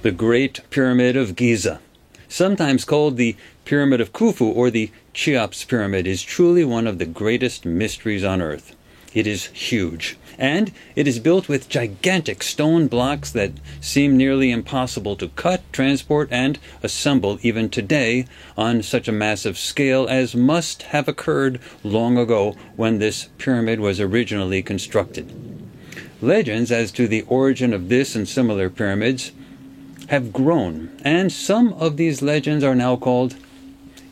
the Great Pyramid of Giza, sometimes called the Pyramid of Khufu or the Cheops Pyramid, is truly one of the greatest mysteries on Earth. It is huge, and it is built with gigantic stone blocks that seem nearly impossible to cut, transport, and assemble even today on such a massive scale as must have occurred long ago when this pyramid was originally constructed. Legends as to the origin of this and similar pyramids have grown, and some of these legends are now called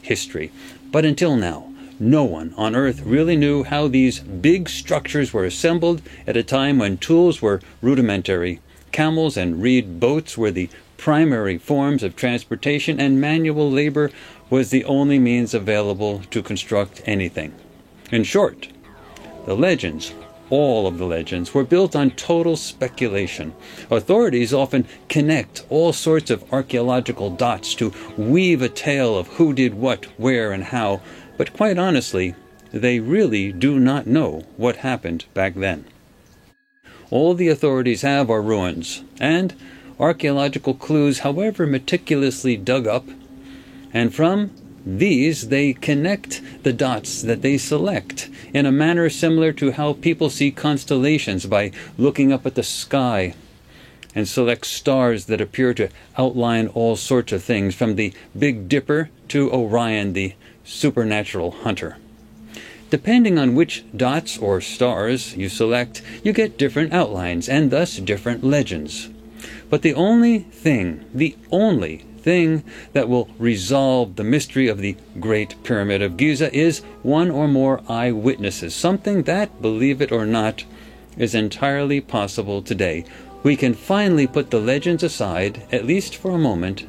history. But until now, no one on Earth really knew how these big structures were assembled at a time when tools were rudimentary. Camels and reed boats were the primary forms of transportation, and manual labor was the only means available to construct anything. In short, the legends, all of the legends, were built on total speculation. Authorities often connect all sorts of archaeological dots to weave a tale of who did what, where, and how, but quite honestly, they really do not know what happened back then. All the authorities have are ruins, and archaeological clues, however meticulously dug up, and from these they connect the dots that they select in a manner similar to how people see constellations by looking up at the sky and select stars that appear to outline all sorts of things, from the Big Dipper to Orion, the supernatural hunter. Depending on which dots or stars you select, you get different outlines and thus different legends. But the only thing that will resolve the mystery of the Great Pyramid of Giza is one or more eyewitnesses, something that, believe it or not, is entirely possible today. We can finally put the legends aside, at least for a moment,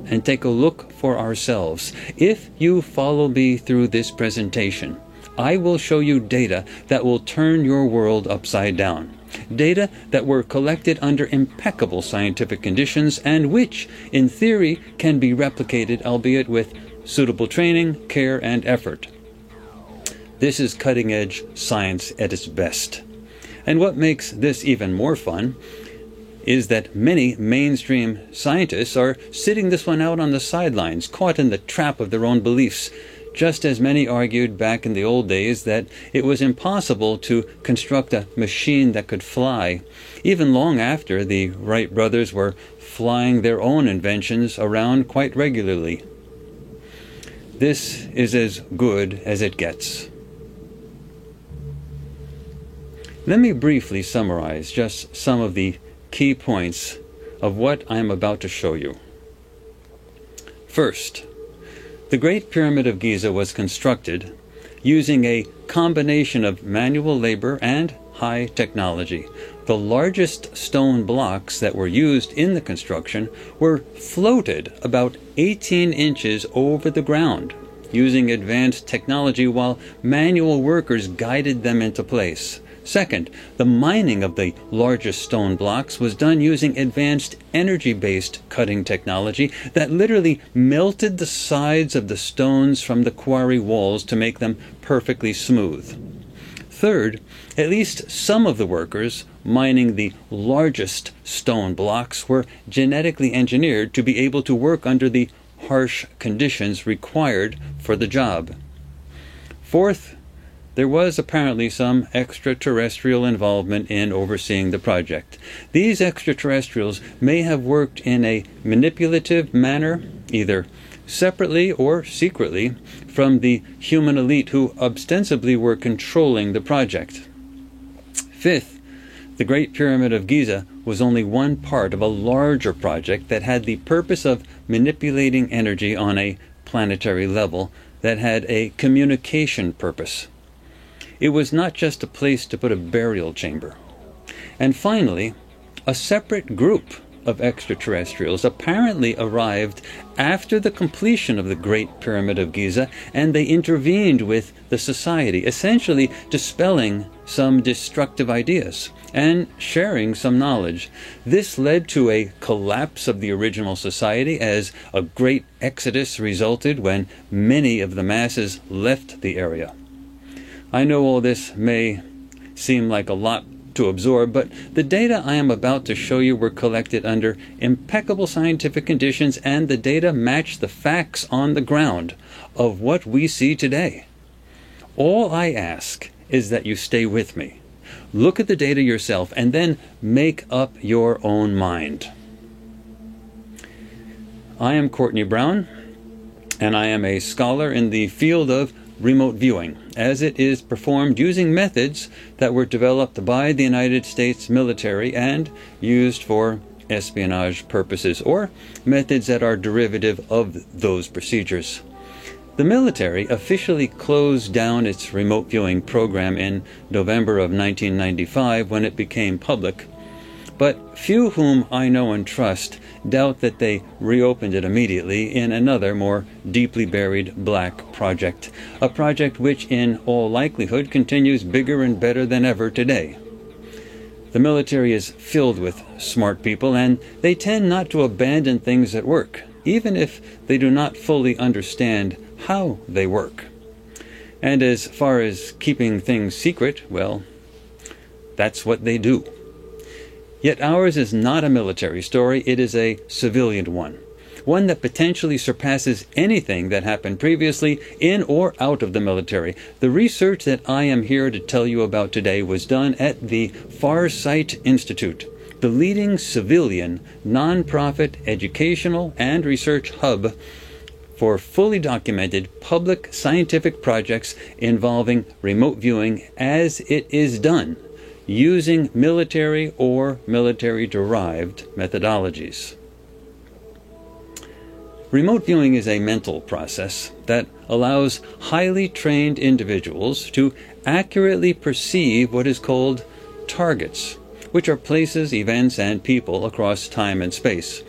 and take a look for ourselves. If you follow me through this presentation, I will show you data that will turn your world upside down. Data that were collected under impeccable scientific conditions and which, in theory, can be replicated, albeit with suitable training, care, and effort. This is cutting-edge science at its best. And what makes this even more fun is that many mainstream scientists are sitting this one out on the sidelines, caught in the trap of their own beliefs, just as many argued back in the old days that it was impossible to construct a machine that could fly, even long after the Wright brothers were flying their own inventions around quite regularly. This is as good as it gets. Let me briefly summarize just some of the key points of what I am about to show you. First, the Great Pyramid of Giza was constructed using a combination of manual labor and high technology. The largest stone blocks that were used in the construction were floated about 18 inches over the ground, using advanced technology while manual workers guided them into place. Second, the mining of the largest stone blocks was done using advanced energy-based cutting technology that literally melted the sides of the stones from the quarry walls to make them perfectly smooth. Third, at least some of the workers mining the largest stone blocks were genetically engineered to be able to work under the harsh conditions required for the job. Fourth, there was apparently some extraterrestrial involvement in overseeing the project. These extraterrestrials may have worked in a manipulative manner, either separately or secretly, from the human elite who ostensibly were controlling the project. Fifth, the Great Pyramid of Giza was only one part of a larger project that had the purpose of manipulating energy on a planetary level that had a communication purpose. It was not just a place to put a burial chamber. And finally, a separate group of extraterrestrials apparently arrived after the completion of the Great Pyramid of Giza, and they intervened with the society, essentially dispelling some destructive ideas and sharing some knowledge. This led to a collapse of the original society, as a great exodus resulted when many of the masses left the area. I know all this may seem like a lot to absorb, but the data I am about to show you were collected under impeccable scientific conditions, and the data match the facts on the ground of what we see today. All I ask is that you stay with me. Look at the data yourself and then make up your own mind. I am Courtney Brown, and I am a scholar in the field of remote viewing, as it is performed using methods that were developed by the United States military and used for espionage purposes, or methods that are derivative of those procedures. The military officially closed down its remote viewing program in November of 1995 when it became public, but few whom I know and trust doubt that they reopened it immediately in another, more deeply buried black project, a project which in all likelihood continues bigger and better than ever today. The military is filled with smart people, and they tend not to abandon things that work, even if they do not fully understand how they work. And as far as keeping things secret, well, that's what they do. Yet ours is not a military story, it is a civilian one that potentially surpasses anything that happened previously in or out of the military. The research that I am here to tell you about today was done at the Farsight Institute, the leading civilian, nonprofit, educational, and research hub for fully documented public scientific projects involving remote viewing as it is done using military or military-derived methodologies. Remote viewing is a mental process that allows highly trained individuals to accurately perceive what is called targets, which are places, events, and people across time and space.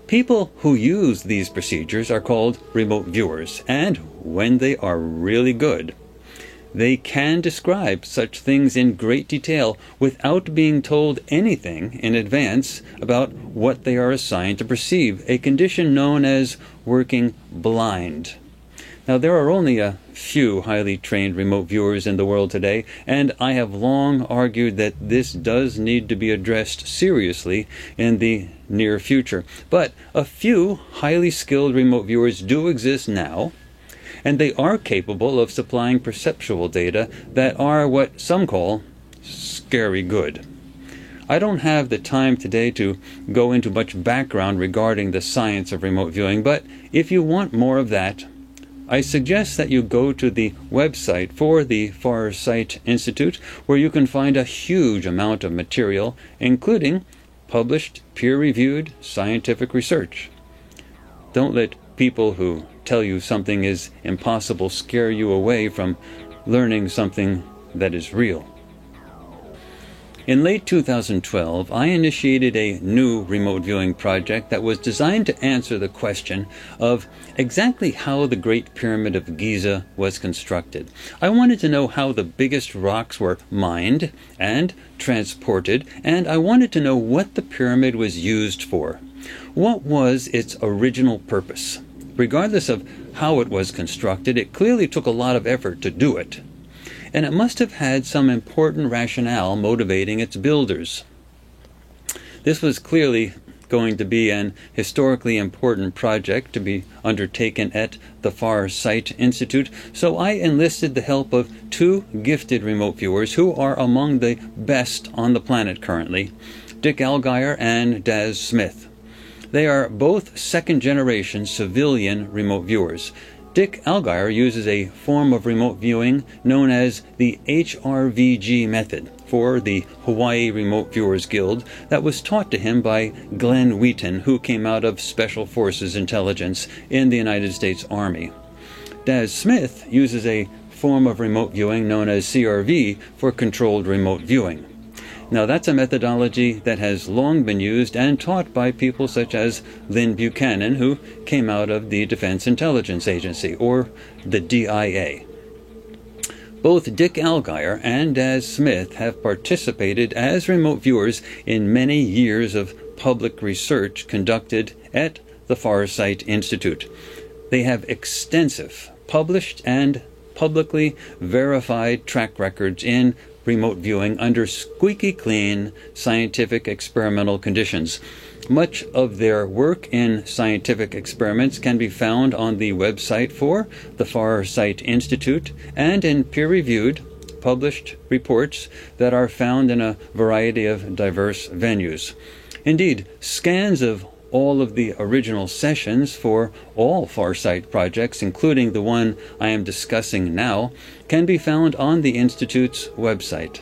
People who use these procedures are called remote viewers, and when they are really good, they can describe such things in great detail without being told anything in advance about what they are assigned to perceive, a condition known as working blind. Now, there are only a few highly trained remote viewers in the world today, and I have long argued that this does need to be addressed seriously in the near future. But a few highly skilled remote viewers do exist now, and they are capable of supplying perceptual data that are what some call scary good. I don't have the time today to go into much background regarding the science of remote viewing, but if you want more of that, I suggest that you go to the website for the Farsight Institute, where you can find a huge amount of material, including published, peer-reviewed scientific research. Don't let people who tell you something is impossible scare you away from learning something that is real. In late 2012, I initiated a new remote viewing project that was designed to answer the question of exactly how the Great Pyramid of Giza was constructed. I wanted to know how the biggest rocks were mined and transported, and I wanted to know what the pyramid was used for. What was its original purpose? Regardless of how it was constructed, it clearly took a lot of effort to do it, and it must have had some important rationale motivating its builders. This was clearly going to be an historically important project to be undertaken at the Farsight Institute, so I enlisted the help of two gifted remote viewers who are among the best on the planet currently, Dick Allgaier and Daz Smith. They are both second-generation civilian remote viewers. Dick Allgaier uses a form of remote viewing known as the HRVG method for the Hawaii Remote Viewers Guild that was taught to him by Glenn Wheaton, who came out of Special Forces Intelligence in the United States Army. Daz Smith uses a form of remote viewing known as CRV for controlled remote viewing. Now, that's a methodology that has long been used and taught by people such as Lynn Buchanan, who came out of the Defense Intelligence Agency, or the DIA. Both Dick Allgaier and Daz Smith have participated as remote viewers in many years of public research conducted at the Farsight Institute. They have extensive published and publicly verified track records in remote viewing under squeaky clean scientific experimental conditions. Much of their work in scientific experiments can be found on the website for the Farsight Institute and in peer-reviewed, published reports that are found in a variety of diverse venues. Indeed, scans of all of the original sessions for all Farsight projects, including the one I am discussing now, can be found on the Institute's website.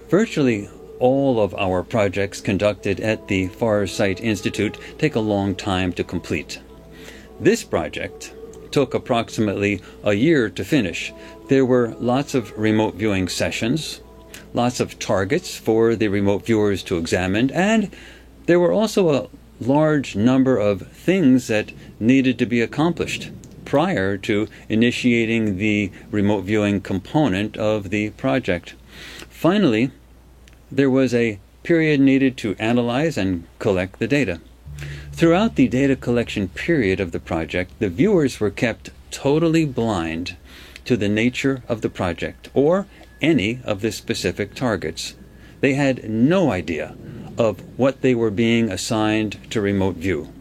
Virtually all of our projects conducted at the Farsight Institute take a long time to complete. This project took approximately a year to finish. There were lots of remote viewing sessions, lots of targets for the remote viewers to examine, and there were also a large number of things that needed to be accomplished prior to initiating the remote viewing component of the project. Finally, there was a period needed to analyze and collect the data. Throughout the data collection period of the project, the viewers were kept totally blind to the nature of the project or any of the specific targets. They had no idea of what they were being assigned to remote view.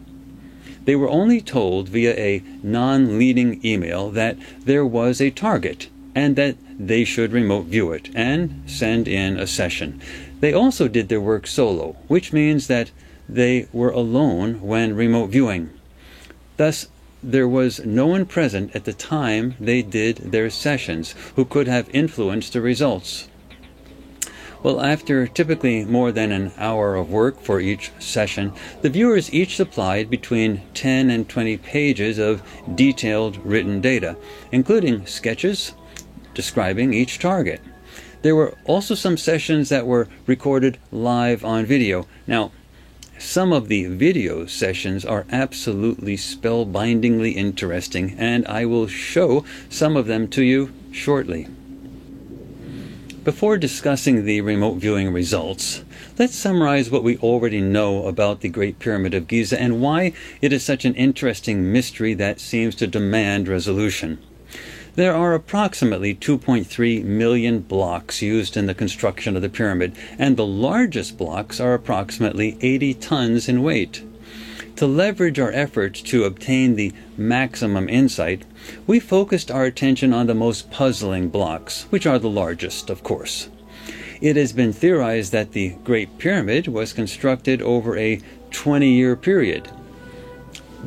They were only told via a non-leading email that there was a target and that they should remote view it and send in a session. They also did their work solo, which means that they were alone when remote viewing. Thus, there was no one present at the time they did their sessions who could have influenced the results. Well, after typically more than an hour of work for each session, the viewers each supplied between 10 and 20 pages of detailed written data, including sketches describing each target. There were also some sessions that were recorded live on video. Now, some of the video sessions are absolutely spellbindingly interesting, and I will show some of them to you shortly. Before discussing the remote viewing results, let's summarize what we already know about the Great Pyramid of Giza and why it is such an interesting mystery that seems to demand resolution. There are approximately 2.3 million blocks used in the construction of the pyramid, and the largest blocks are approximately 80 tons in weight. To leverage our efforts to obtain the maximum insight, we focused our attention on the most puzzling blocks, which are the largest, of course. It has been theorized that the Great Pyramid was constructed over a 20-year period.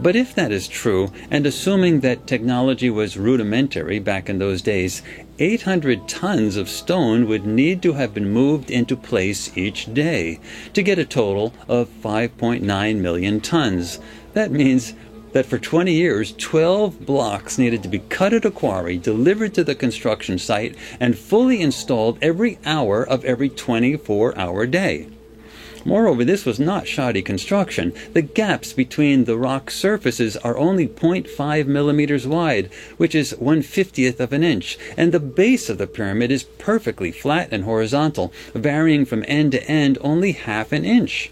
But if that is true, and assuming that technology was rudimentary back in those days, 800 tons of stone would need to have been moved into place each day to get a total of 5.9 million tons. That means that for 20 years, 12 blocks needed to be cut at a quarry, delivered to the construction site, and fully installed every hour of every 24-hour day. Moreover, this was not shoddy construction. The gaps between the rock surfaces are only 0.5 millimeters wide, which is 1/50th of an inch, and the base of the pyramid is perfectly flat and horizontal, varying from end to end only half an inch.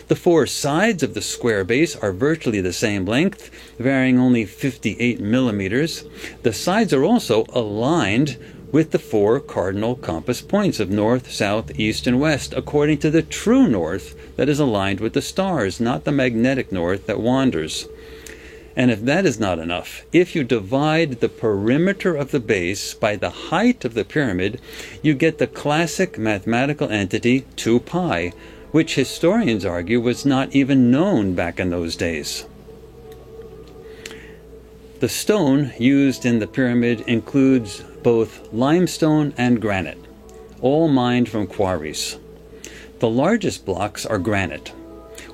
The four sides of the square base are virtually the same length, varying only 58 millimeters. The sides are also aligned with the four cardinal compass points of north, south, east, and west, according to the true north that is aligned with the stars, not the magnetic north that wanders. And if that is not enough, if you divide the perimeter of the base by the height of the pyramid, you get the classic mathematical entity 2 pi, which historians argue was not even known back in those days. The stone used in the pyramid includes both limestone and granite, all mined from quarries. The largest blocks are granite.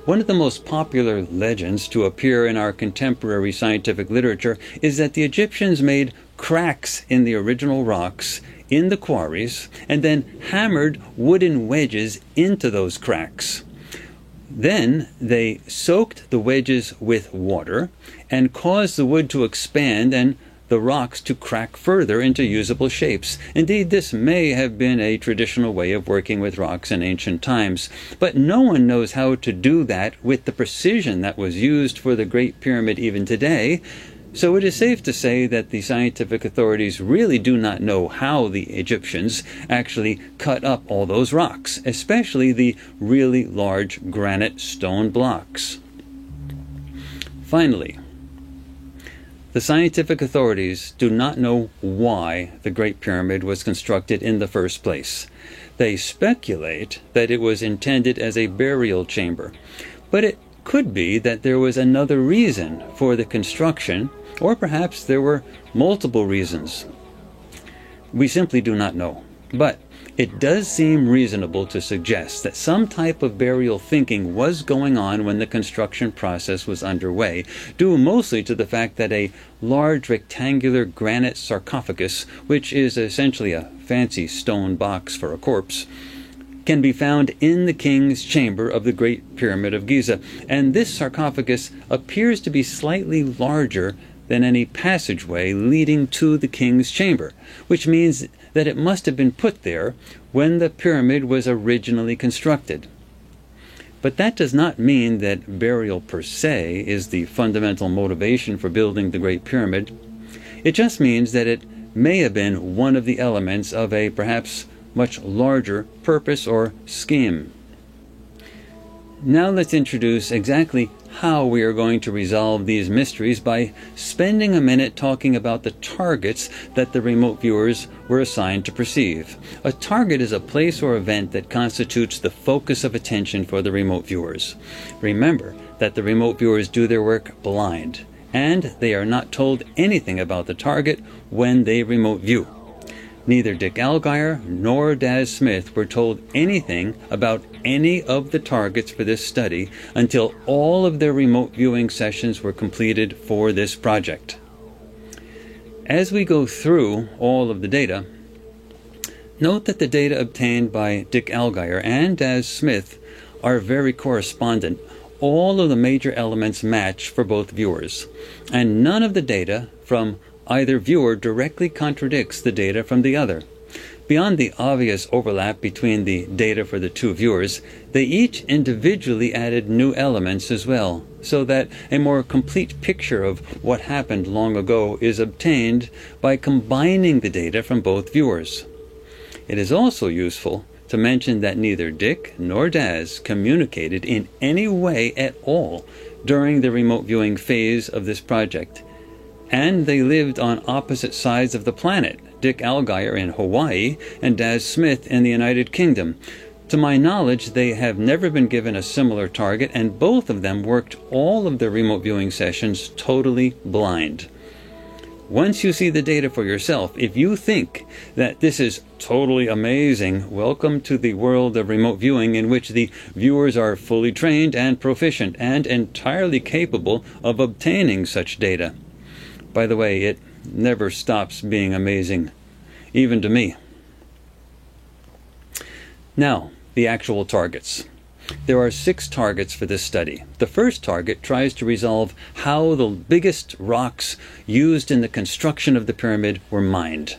One of the most popular legends to appear in our contemporary scientific literature is that the Egyptians made cracks in the original rocks in the quarries and then hammered wooden wedges into those cracks. Then they soaked the wedges with water and caused the wood to expand and the rocks to crack further into usable shapes. Indeed, this may have been a traditional way of working with rocks in ancient times, but no one knows how to do that with the precision that was used for the Great Pyramid even today, So it is safe to say that the scientific authorities really do not know how the Egyptians actually cut up all those rocks, especially the really large granite stone blocks. Finally, the scientific authorities do not know why the Great Pyramid was constructed in the first place. They speculate that it was intended as a burial chamber, but it could be that there was another reason for the construction, or perhaps there were multiple reasons. We simply do not know. But it does seem reasonable to suggest that some type of burial thinking was going on when the construction process was underway, due mostly to the fact that a large rectangular granite sarcophagus, which is essentially a fancy stone box for a corpse, can be found in the king's chamber of the Great Pyramid of Giza, and this sarcophagus appears to be slightly larger than any passageway leading to the king's chamber, which means that it must have been put there when the pyramid was originally constructed. But that does not mean that burial per se is the fundamental motivation for building the Great Pyramid. It just means that it may have been one of the elements of a perhaps much larger purpose or scheme. Now let's introduce exactly how we are going to resolve these mysteries by spending a minute talking about the targets that the remote viewers were assigned to perceive. A target is a place or event that constitutes the focus of attention for the remote viewers. Remember that the remote viewers do their work blind, and they are not told anything about the target when they remote view. Neither Dick Allgeier nor Daz Smith were told anything about any of the targets for this study until all of their remote viewing sessions were completed for this project. As we go through all of the data, note that the data obtained by Dick Allgeier and Daz Smith are very correspondent. All of the major elements match for both viewers, and none of the data from either viewer directly contradicts the data from the other. Beyond the obvious overlap between the data for the two viewers, they each individually added new elements as well, so that a more complete picture of what happened long ago is obtained by combining the data from both viewers. It is also useful to mention that neither Dick nor Daz communicated in any way at all during the remote viewing phase of this project, and they lived on opposite sides of the planet, Dick Allgeier in Hawaii and Daz Smith in the United Kingdom. To my knowledge, they have never been given a similar target, and both of them worked all of their remote viewing sessions totally blind. Once you see the data for yourself, if you think that this is totally amazing, welcome to the world of remote viewing, in which the viewers are fully trained and proficient and entirely capable of obtaining such data. By the way, it never stops being amazing, even to me. Now, the actual targets. There are 6 targets for this study. The first target tries to resolve how the biggest rocks used in the construction of the pyramid were mined.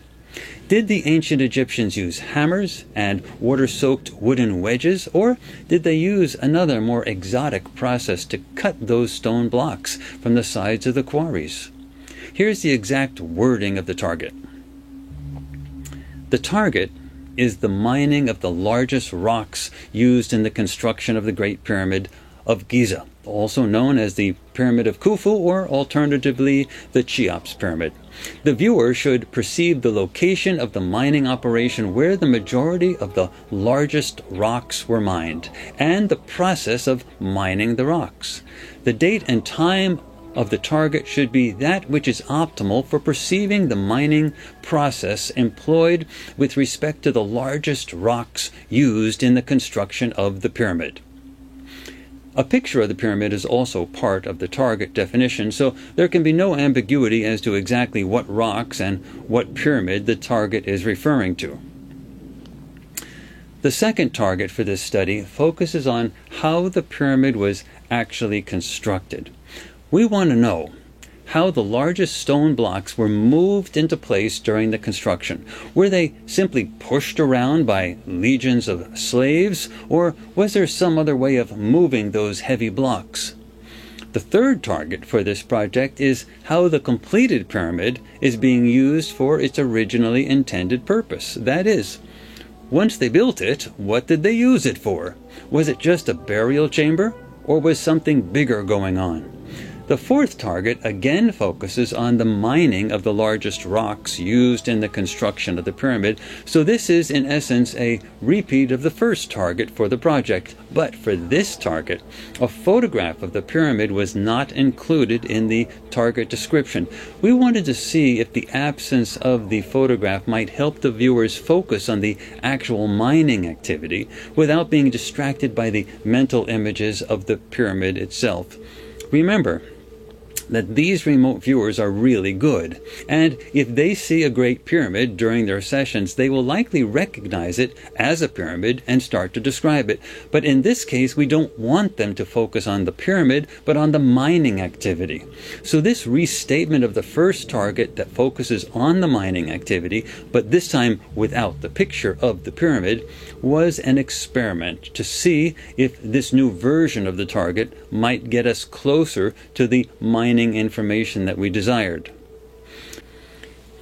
Did the ancient Egyptians use hammers and water-soaked wooden wedges, or did they use another more exotic process to cut those stone blocks from the sides of the quarries? Here's the exact wording of the target. The target is the mining of the largest rocks used in the construction of the Great Pyramid of Giza, also known as the Pyramid of Khufu, or alternatively the Cheops Pyramid. The viewer should perceive the location of the mining operation where the majority of the largest rocks were mined, and the process of mining the rocks. The date and time of the target should be that which is optimal for perceiving the mining process employed with respect to the largest rocks used in the construction of the pyramid. A picture of the pyramid is also part of the target definition, so there can be no ambiguity as to exactly what rocks and what pyramid the target is referring to. The second target for this study focuses on how the pyramid was actually constructed. We want to know how the largest stone blocks were moved into place during the construction. Were they simply pushed around by legions of slaves, or was there some other way of moving those heavy blocks? The third target for this project is how the completed pyramid is being used for its originally intended purpose. That is, once they built it, what did they use it for? Was it just a burial chamber, or was something bigger going on? The fourth target again focuses on the mining of the largest rocks used in the construction of the pyramid, so this is in essence a repeat of the first target for the project. But for this target, a photograph of the pyramid was not included in the target description. We wanted to see if the absence of the photograph might help the viewers focus on the actual mining activity without being distracted by the mental images of the pyramid itself. Remember that these remote viewers are really good, and if they see a Great Pyramid during their sessions, they will likely recognize it as a pyramid and start to describe it. But in this case, we don't want them to focus on the pyramid, but on the mining activity. So this restatement of the first target that focuses on the mining activity, but this time without the picture of the pyramid, was an experiment to see if this new version of the target might get us closer to the mining information that we desired.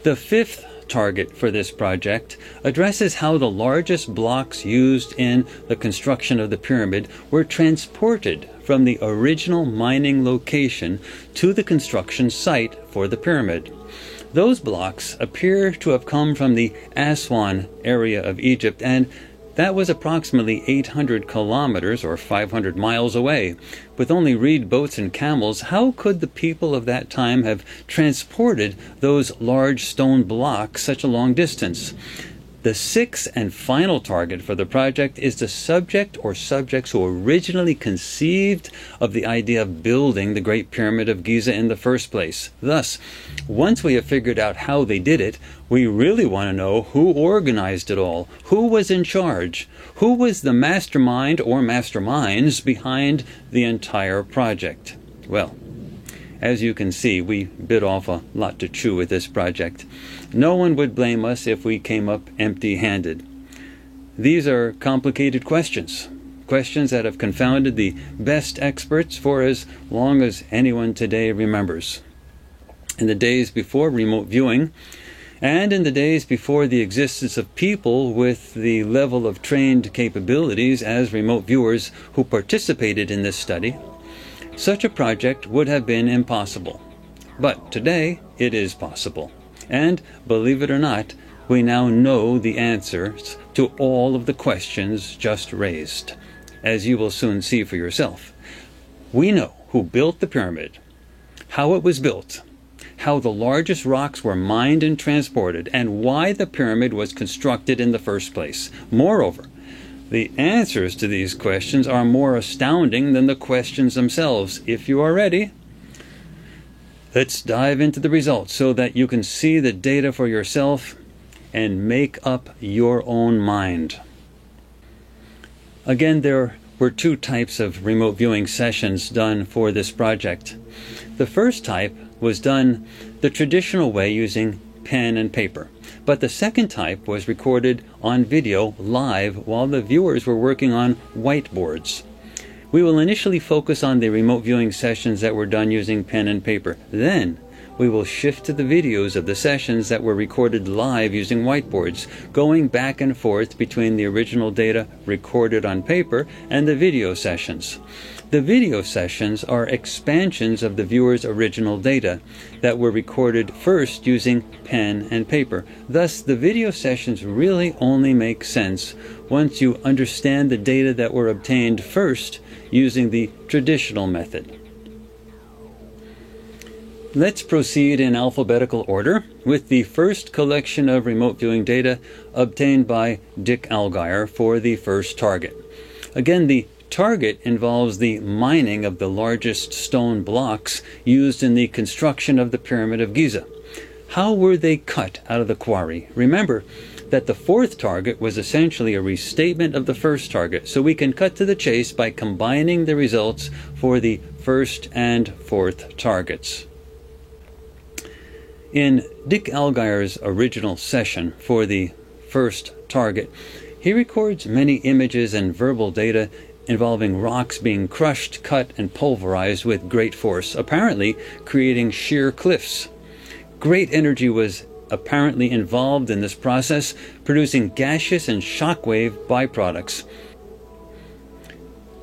The fifth target for this project addresses how the largest blocks used in the construction of the pyramid were transported from the original mining location to the construction site for the pyramid. Those blocks appear to have come from the Aswan area of Egypt, and that was approximately 800 kilometers or 500 miles away. With only reed boats and camels, how could the people of that time have transported those large stone blocks such a long distance? The sixth and final target for the project is the subject or subjects who originally conceived of the idea of building the Great Pyramid of Giza in the first place. Thus, once we have figured out how they did it, we really want to know who organized it all, who was in charge, who was the mastermind or masterminds behind the entire project. Well, as you can see, we bit off a lot to chew with this project. No one would blame us if we came up empty-handed. These are complicated questions that have confounded the best experts for as long as anyone today remembers. In the days before remote viewing, and in the days before the existence of people with the level of trained capabilities as remote viewers who participated in this study, such a project would have been impossible. But today, it is possible. And, believe it or not, we now know the answers to all of the questions just raised, as you will soon see for yourself. We know who built the pyramid, how it was built, how the largest rocks were mined and transported, and why the pyramid was constructed in the first place. Moreover, the answers to these questions are more astounding than the questions themselves. If you are ready, let's dive into the results so that you can see the data for yourself and make up your own mind. Again, there were two types of remote viewing sessions done for this project. The first type was done the traditional way using pen and paper. But the second type was recorded on video live while the viewers were working on whiteboards. We will initially focus on the remote viewing sessions that were done using pen and paper. Then we will shift to the videos of the sessions that were recorded live using whiteboards, going back and forth between the original data recorded on paper and the video sessions. The video sessions are expansions of the viewer's original data that were recorded first using pen and paper. Thus, the video sessions really only make sense once you understand the data that were obtained first using the traditional method. Let's proceed in alphabetical order with the first collection of remote viewing data obtained by Dick Allgaier for the first target. Again, the target involves the mining of the largest stone blocks used in the construction of the Pyramid of Giza. How were they cut out of the quarry? Remember that the fourth target was essentially a restatement of the first target, so we can cut to the chase by combining the results for the first and fourth targets. In Dick Allgaier's original session for the first target, he records many images and verbal data involving rocks being crushed, cut, and pulverized with great force, apparently creating sheer cliffs. Great energy was apparently involved in this process, producing gaseous and shockwave byproducts.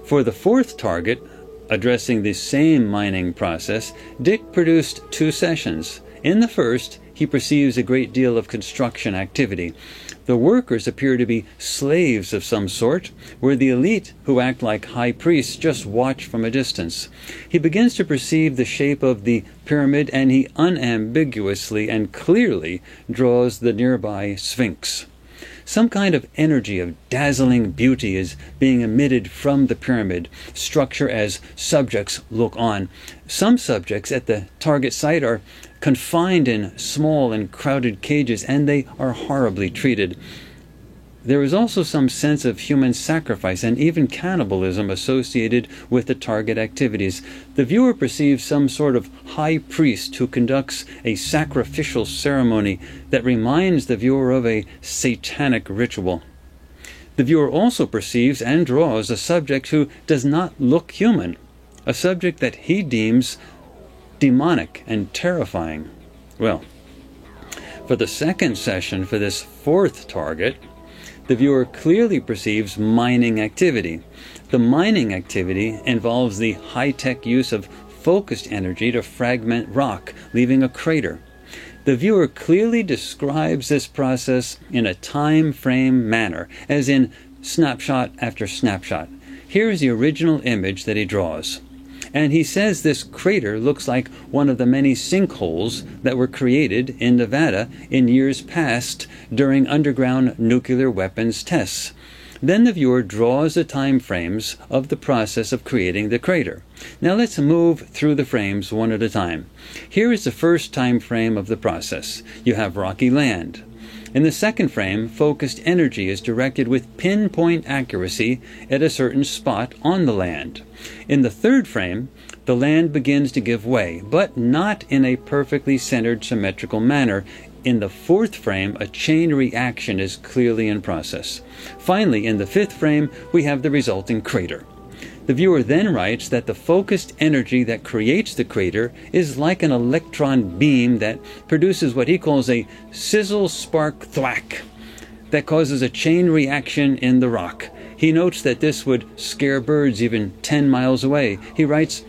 For the fourth target, addressing the same mining process, Dick produced 2 sessions. In the first, he perceives a great deal of construction activity. The workers appear to be slaves of some sort, where the elite, who act like high priests, just watch from a distance. He begins to perceive the shape of the pyramid, and he unambiguously and clearly draws the nearby Sphinx. Some kind of energy of dazzling beauty is being emitted from the pyramid structure as subjects look on. Some subjects at the target site are confined in small and crowded cages, and they are horribly treated. There is also some sense of human sacrifice and even cannibalism associated with the target activities. The viewer perceives some sort of high priest who conducts a sacrificial ceremony that reminds the viewer of a satanic ritual. The viewer also perceives and draws a subject who does not look human, a subject that he deems demonic and terrifying. Well, for the second session for this fourth target, the viewer clearly perceives mining activity. The mining activity involves the high-tech use of focused energy to fragment rock, leaving a crater. The viewer clearly describes this process in a time frame manner, as in snapshot after snapshot. Here is the original image that he draws. And he says this crater looks like one of the many sinkholes that were created in Nevada in years past during underground nuclear weapons tests. Then the viewer draws the time frames of the process of creating the crater. Now let's move through the frames one at a time. Here is the first time frame of the process. You have rocky land. In the second frame, focused energy is directed with pinpoint accuracy at a certain spot on the land. In the third frame, the land begins to give way, but not in a perfectly centered symmetrical manner. In the fourth frame, a chain reaction is clearly in process. Finally, in the fifth frame, we have the resulting crater. The viewer then writes that the focused energy that creates the crater is like an electron beam that produces what he calls a sizzle spark thwack that causes a chain reaction in the rock. He notes that this would scare birds even 10 miles away. He writes,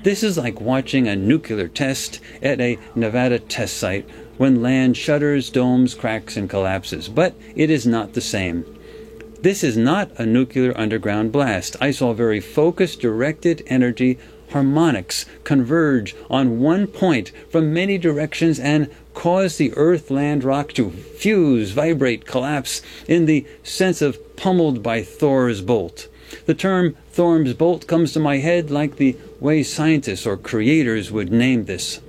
"This is like watching a nuclear test at a Nevada test site when land shudders, domes, cracks, and collapses. But it is not the same. This is not a nuclear underground blast. I saw very focused, directed energy harmonics converge on one point from many directions and cause the earth-land rock to fuse, vibrate, collapse in the sense of pummeled by Thor's bolt. The term Thor's bolt comes to my head like the way scientists or creators would name this."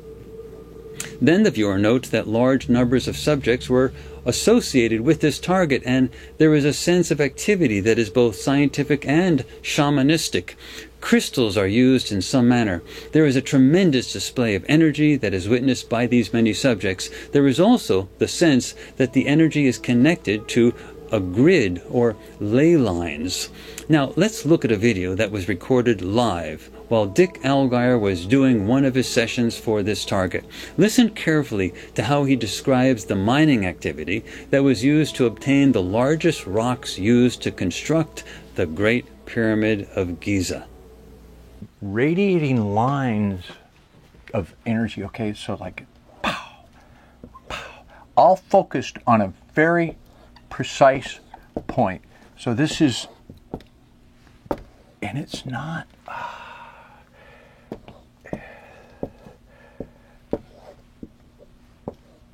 Then the viewer notes that large numbers of subjects were associated with this target, and there is a sense of activity that is both scientific and shamanistic. Crystals are used in some manner. There is a tremendous display of energy that is witnessed by these many subjects. There is also the sense that the energy is connected to a grid or ley lines. Now let's look at a video that was recorded live while Dick Allgaier was doing one of his sessions for this target. Listen carefully to how he describes the mining activity that was used to obtain the largest rocks used to construct the Great Pyramid of Giza. Radiating lines of energy, okay, so like pow, pow, all focused on a very precise point. So this is, and it's not,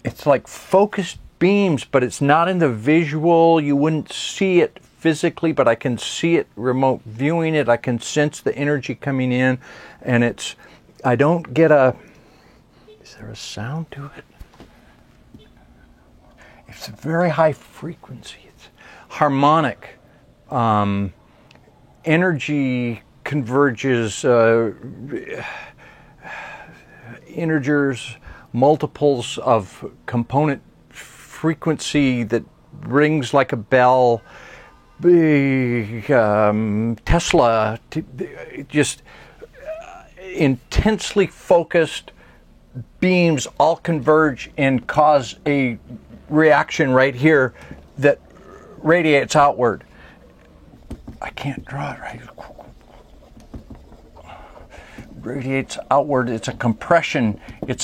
it's like focused beams, but it's not in the visual. You wouldn't see it physically, but I can see it remote viewing it. I can sense the energy coming in, and it's, I don't get a, is there a sound to it? It's a very high frequency. It's harmonic. Energy converges, integers, multiples of component frequency that rings like a bell. Tesla, just intensely focused beams all converge and cause a reaction right here that radiates outward. I can't draw it right. Radiates outward. It's a compression. It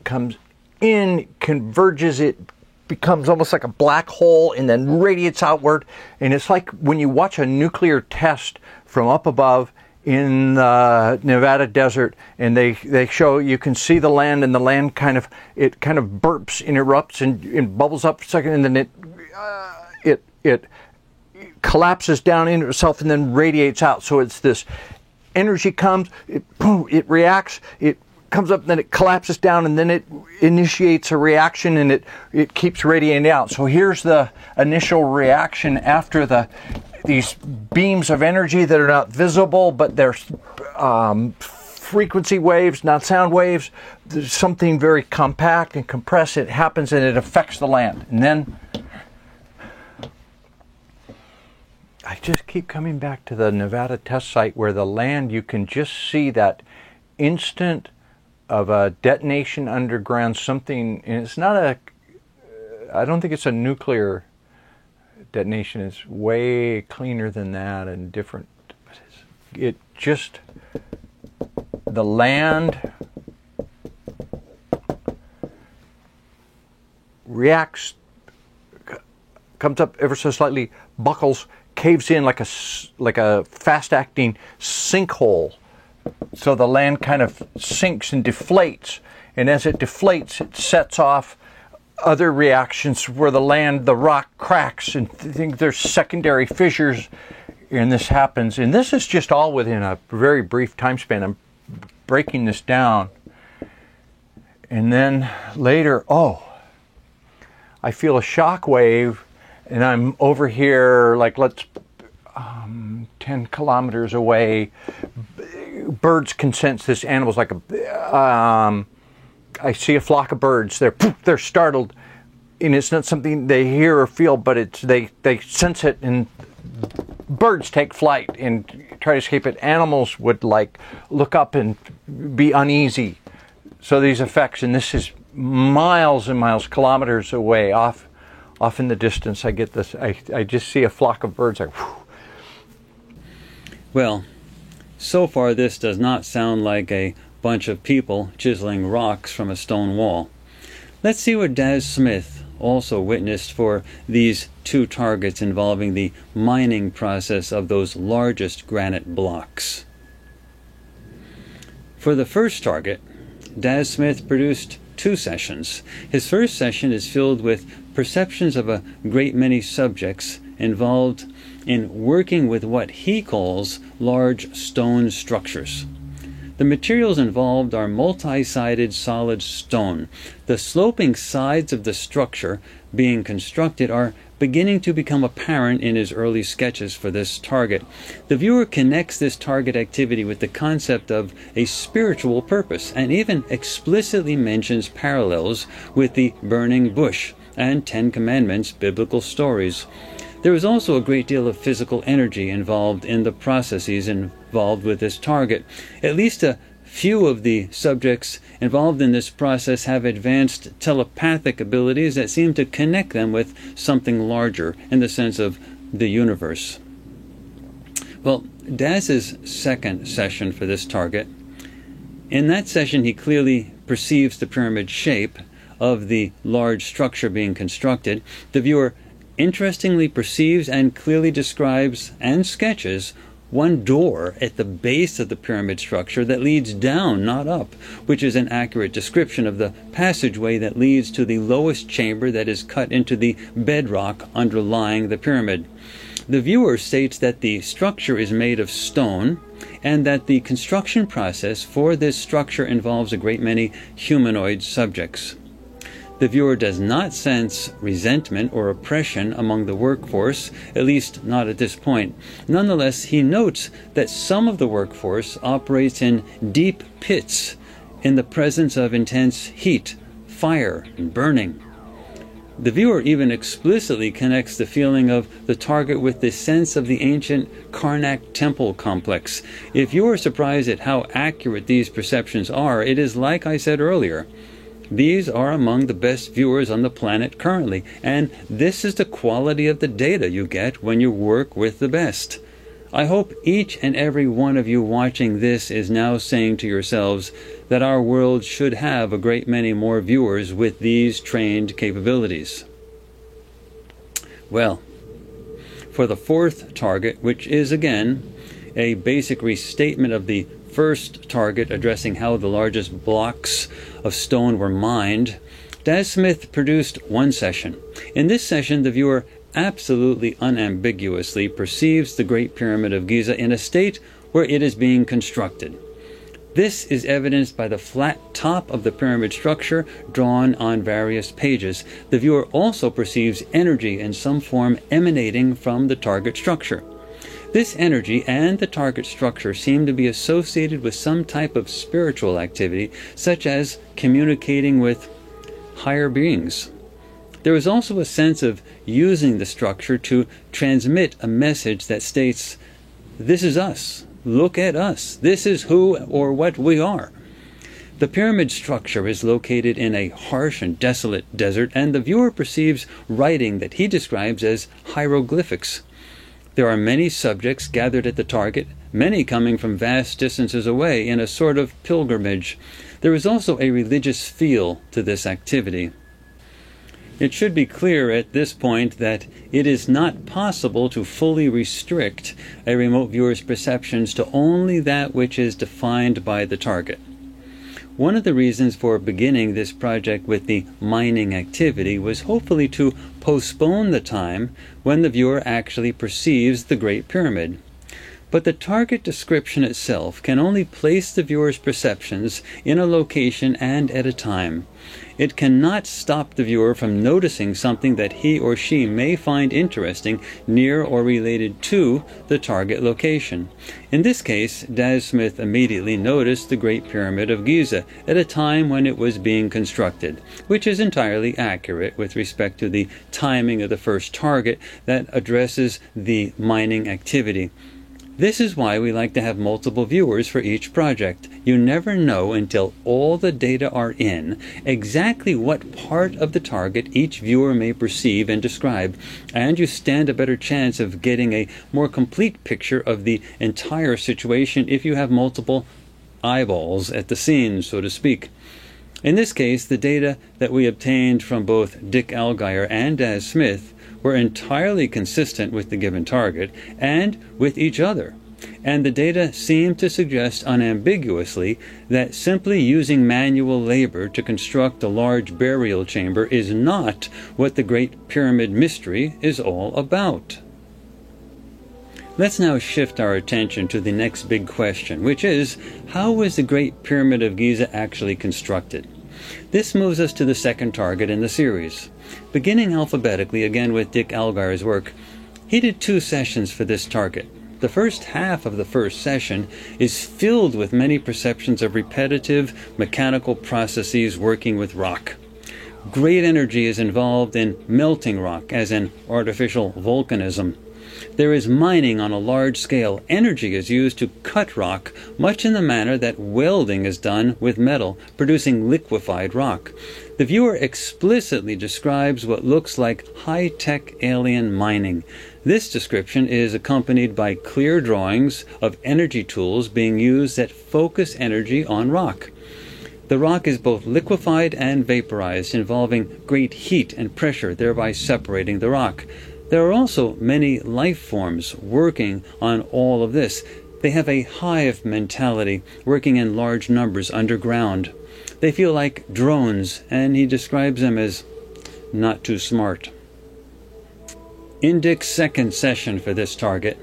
comes in, converges, it becomes almost like a black hole and then radiates outward. And it's like when you watch a nuclear test from up above in the Nevada desert, and they show, you can see the land, and the land kind of burps and erupts and bubbles up for a second, and then it collapses down into itself and then radiates out. So it's this energy comes, it reacts, it comes up, and then it collapses down, and then it initiates a reaction, and it keeps radiating out. So here's the initial reaction after these beams of energy that are not visible, but they're frequency waves, not sound waves. There's something very compact and compressed. It happens, and it affects the land. And then I just keep coming back to the Nevada test site where the land, you can just see that instant of a detonation underground, something, and it's not I don't think it's a nuclear detonation. It's way cleaner than that and different. It just, the land reacts, comes up ever so slightly, buckles, caves in like a fast-acting sinkhole. So the land kind of sinks and deflates, and as it deflates, it sets off other reactions where the rock cracks, and I think there's secondary fissures, and this happens. And this is just all within a very brief time span. I'm breaking this down. And then later, I feel a shock wave, and I'm over here, like 10 kilometers away. Birds can sense this. Animals, like I see a flock of birds. They're startled, and it's not something they hear or feel, but they sense it, and birds take flight and try to escape it. Animals would look up and be uneasy. So these effects, and this is miles and miles, kilometers away, off in the distance. I get this. I just see a flock of birds. Well, so far this does not sound like a bunch of people chiseling rocks from a stone wall. Let's see what Daz Smith also witnessed for these two targets involving the mining process of those largest granite blocks. For the first target, Daz Smith produced 2 sessions. His first session is filled with perceptions of a great many subjects involved in working with what he calls large stone structures. The materials involved are multi-sided solid stone. The sloping sides of the structure being constructed are beginning to become apparent in his early sketches for this target. The viewer connects this target activity with the concept of a spiritual purpose, and even explicitly mentions parallels with the burning bush and 10 Commandments biblical stories. There is also a great deal of physical energy involved in the processes involved with this target. At least a few of the subjects involved in this process have advanced telepathic abilities that seem to connect them with something larger in the sense of the universe. Well, Daz's second session for this target, in that session he clearly perceives the pyramid shape of the large structure being constructed. The viewer interestingly perceives and clearly describes and sketches one door at the base of the pyramid structure that leads down, not up, which is an accurate description of the passageway that leads to the lowest chamber that is cut into the bedrock underlying the pyramid. The viewer states that the structure is made of stone, and that the construction process for this structure involves a great many humanoid subjects. The viewer does not sense resentment or oppression among the workforce, at least not at this point. Nonetheless, he notes that some of the workforce operates in deep pits in the presence of intense heat, fire, and burning. The viewer even explicitly connects the feeling of the target with the sense of the ancient Karnak temple complex. If you are surprised at how accurate these perceptions are, it is like I said earlier. These are among the best viewers on the planet currently, and this is the quality of the data you get when you work with the best. I hope each and every one of you watching this is now saying to yourselves that our world should have a great many more viewers with these trained capabilities. Well, for the fourth target, which is again a basic restatement of the first target addressing how the largest blocks of stone were mined, Daz Smith produced one session. In this session, the viewer absolutely unambiguously perceives the Great Pyramid of Giza in a state where it is being constructed. This is evidenced by the flat top of the pyramid structure drawn on various pages. The viewer also perceives energy in some form emanating from the target structure. This energy and the target structure seem to be associated with some type of spiritual activity, such as communicating with higher beings. There is also a sense of using the structure to transmit a message that states, "This is us. Look at us. This is who or what we are." The pyramid structure is located in a harsh and desolate desert, and the viewer perceives writing that he describes as hieroglyphics. There are many subjects gathered at the target, many coming from vast distances away in a sort of pilgrimage. There is also a religious feel to this activity. It should be clear at this point that it is not possible to fully restrict a remote viewer's perceptions to only that which is defined by the target. One of the reasons for beginning this project with the mining activity was hopefully to postpone the time when the viewer actually perceives the Great Pyramid. But the target description itself can only place the viewer's perceptions in a location and at a time. It cannot stop the viewer from noticing something that he or she may find interesting near or related to the target location. In this case, Daz Smith immediately noticed the Great Pyramid of Giza at a time when it was being constructed, which is entirely accurate with respect to the timing of the first target that addresses the mining activity. This is why we like to have multiple viewers for each project. You never know until all the data are in exactly what part of the target each viewer may perceive and describe, and you stand a better chance of getting a more complete picture of the entire situation if you have multiple eyeballs at the scene, so to speak. In this case, the data that we obtained from both Dick Allgaier and Daz Smith were entirely consistent with the given target and with each other, and the data seemed to suggest unambiguously that simply using manual labor to construct a large burial chamber is not what the Great Pyramid mystery is all about. Let's now shift our attention to the next big question, which is, how was the Great Pyramid of Giza actually constructed? This moves us to the second target in the series. Beginning alphabetically, again with Dick Allgaier's work, he did 2 sessions for this target. The first half of the first session is filled with many perceptions of repetitive mechanical processes working with rock. Great energy is involved in melting rock, as in artificial volcanism. There is mining on a large scale. Energy is used to cut rock, much in the manner that welding is done with metal, producing liquefied rock. The viewer explicitly describes what looks like high-tech alien mining. This description is accompanied by clear drawings of energy tools being used that focus energy on rock. The rock is both liquefied and vaporized, involving great heat and pressure, thereby separating the rock. There are also many life forms working on all of this. They have a hive mentality, working in large numbers underground. They feel like drones, and he describes them as not too smart. In Dick's second session for this target,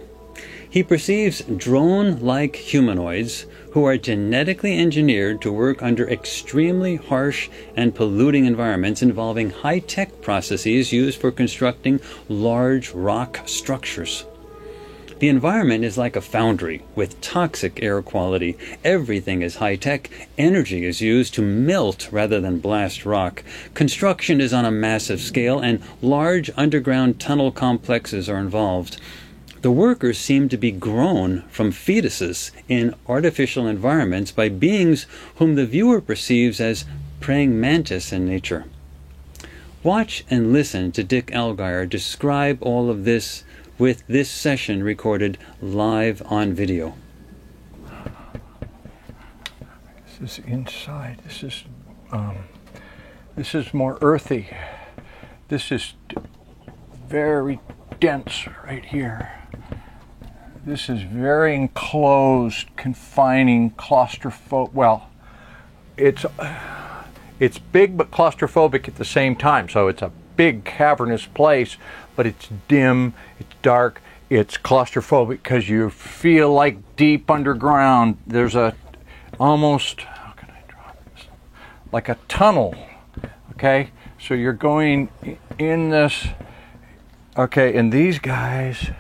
he perceives drone-like humanoids who are genetically engineered to work under extremely harsh and polluting environments involving high-tech processes used for constructing large rock structures. The environment is like a foundry with toxic air quality. Everything is high-tech. Energy is used to melt rather than blast rock. Construction is on a massive scale, and large underground tunnel complexes are involved. The workers seem to be grown from fetuses in artificial environments by beings whom the viewer perceives as praying mantis in nature. Watch and listen to Dick Allgaier describe all of this with this session recorded live on video. This is inside. This is more earthy. This is very dense right here. This is very enclosed, confining, claustrophobic. Well, it's big but claustrophobic at the same time. So it's a big cavernous place, but it's dim, it's dark, it's claustrophobic because you feel like deep underground. There's a almost, how can I draw this? Like a tunnel. Okay, so you're going in this. Okay, and these guys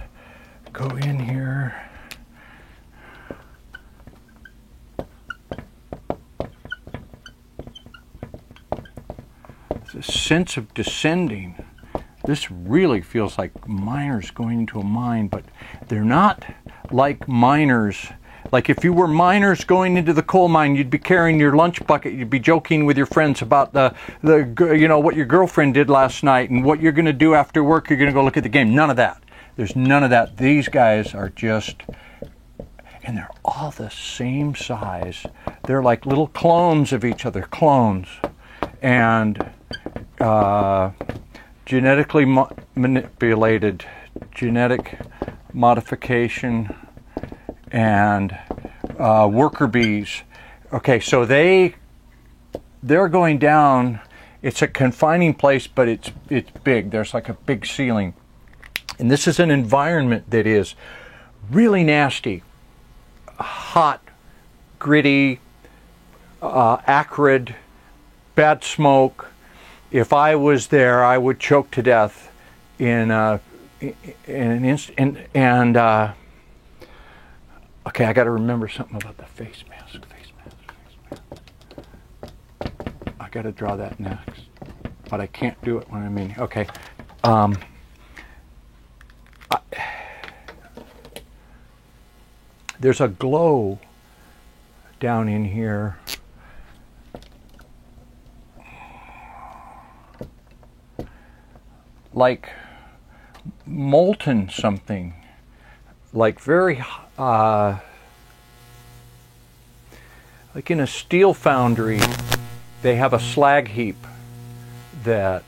go in here. The sense of descending. This really feels like miners going into a mine, but they're not like miners. Like if you were miners going into the coal mine, you'd be carrying your lunch bucket, you'd be joking with your friends about the what your girlfriend did last night and what you're going to do after work. You're going to go look at the game. None of that. There's none of that. These guys are just, and they're all the same size. They're like little clones of each other, clones. And genetically manipulated, genetic modification, and worker bees. Okay, so they're going down. It's a confining place, but it's big. There's like a big ceiling. And this is an environment that is really nasty, hot, gritty, acrid, bad smoke. If I was there, I would choke to death in an instant. And okay, I got to remember something about the face mask. I got to draw that next, but I can't do it when I'm in. Okay. There's a glow down in here. Like molten something, like very, like in a steel foundry, they have a slag heap that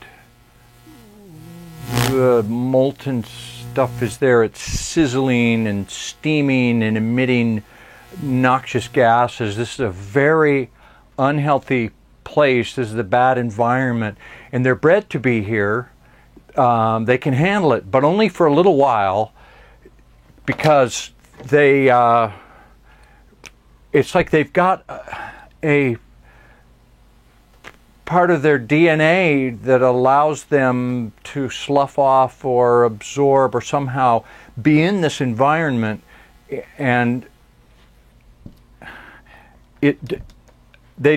the molten stuff is there. It's sizzling and steaming and emitting noxious gases. This is a very unhealthy place. This is a bad environment, and they're bred to be here. They can handle it, but only for a little while, because they, it's like they've got a part of their DNA that allows them to slough off or absorb or somehow be in this environment, and they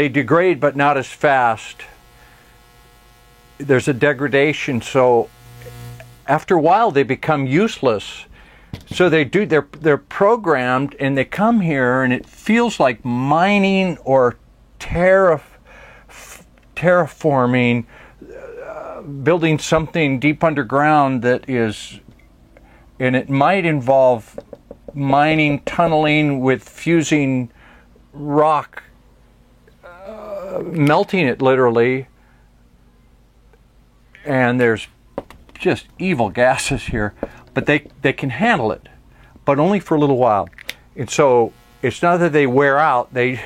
degrade, but not as fast. There's a degradation, so after a while they become useless. So they're programmed, and they come here, and it feels like mining or terraforming, building something deep underground that is, and it might involve mining, tunneling with fusing rock, melting it literally. And there's just evil gases here, but they can handle it, but only for a little while. And so it's not that they wear out, they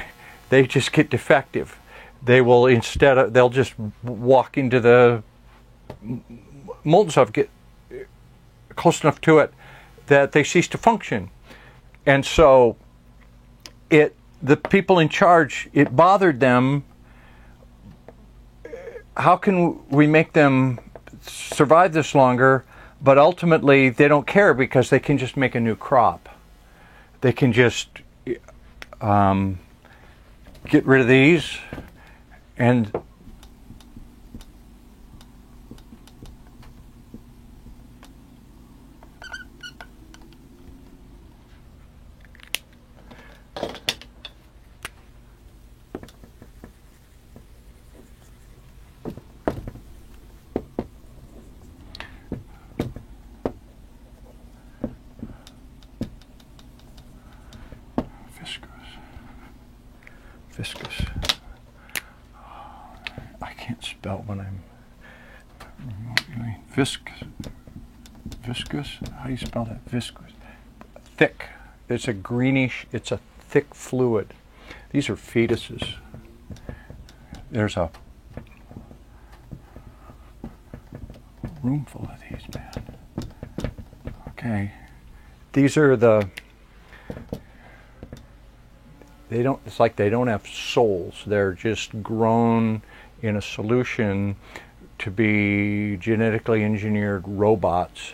just get defective. They will they'll just walk into the molten stuff, get close enough to it that they cease to function. And so the people in charge, it bothered them. How can we make them survive this longer But ultimately, they don't care because they can just make a new crop. They can just get rid of these and viscous. I can't spell when I'm viscous. Viscous? How do you spell that? Viscous. Thick. It's a greenish, it's a thick fluid. These are fetuses. There's a room full of these, man. Okay. These are the, it's like they don't have souls. They're just grown in a solution to be genetically engineered robots.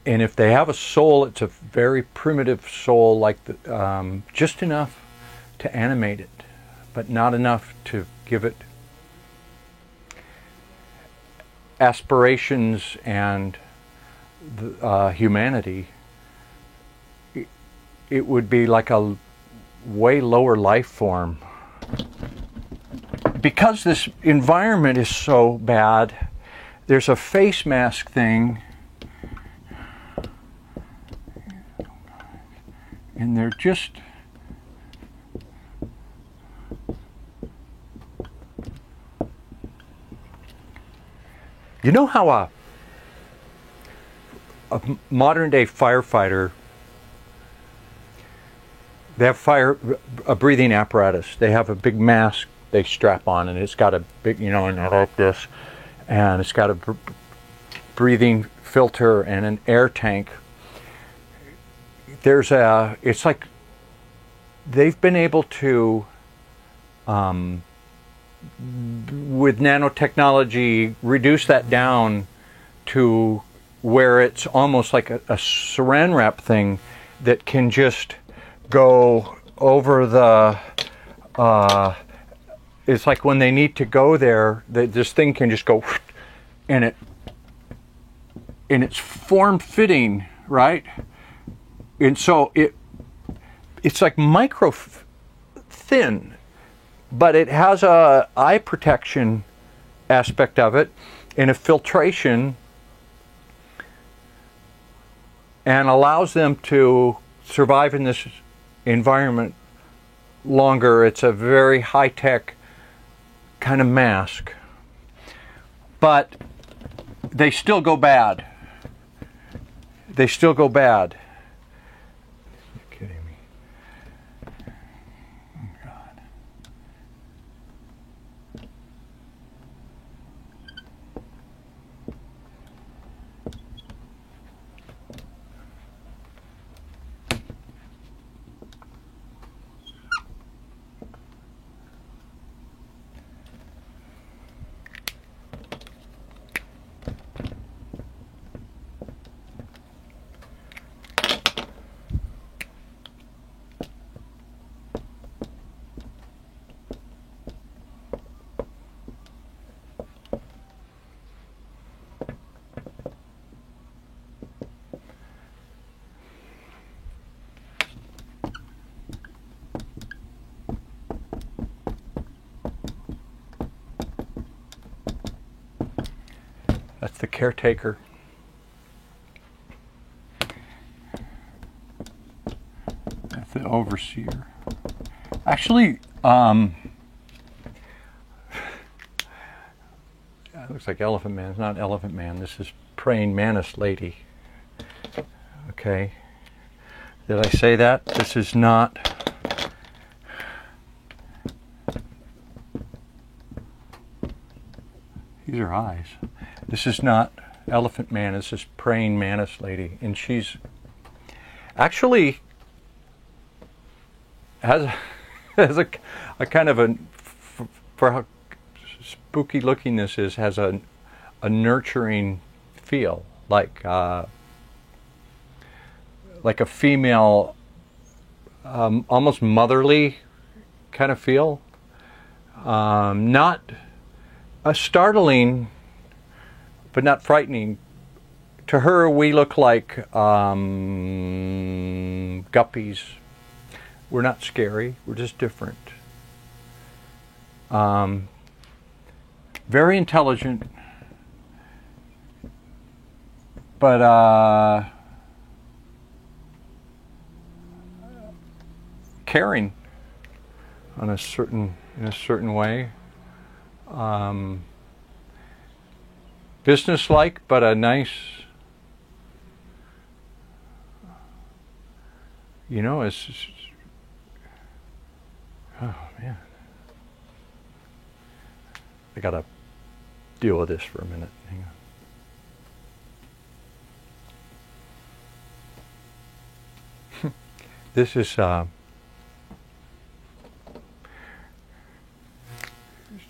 And if they have a soul, it's a very primitive soul, like just enough to animate it, but not enough to give it aspirations and humanity. It would be like a way lower life form. Because this environment is so bad, there's a face mask thing, and they're just you know how a modern day firefighter, they have a breathing apparatus. They have a big mask they strap on, and it's got a big, and like this, and it's got a breathing filter and an air tank. It's like they've been able to, with nanotechnology, reduce that down to where it's almost like a saran wrap thing that can just go over the, it's like when they need to go there, this thing can just go, and it's form-fitting, right? And so it's like micro thin, but it has a eye protection aspect of it and a filtration, and allows them to survive in this environment longer. It's a very high-tech kind of mask, but they still go bad. They still go bad. You're kidding me. Oh, God. That's the caretaker. That's the overseer. Actually, it looks like Elephant Man. It's not Elephant Man. This is Praying Mantis Lady. Okay. Did I say that? This is not. These are eyes. This is not Elephant Man. This is Praying Mantis Lady, and she's actually has a kind of a, for how spooky looking this is, has a nurturing feel, like a female, almost motherly kind of feel. Not startling, but not frightening. To her, we look like guppies. We're not scary. We're just different. Very intelligent, but caring in a certain way. Businesslike, but a nice, it's oh man, I gotta deal with this for a minute. Hang on. This is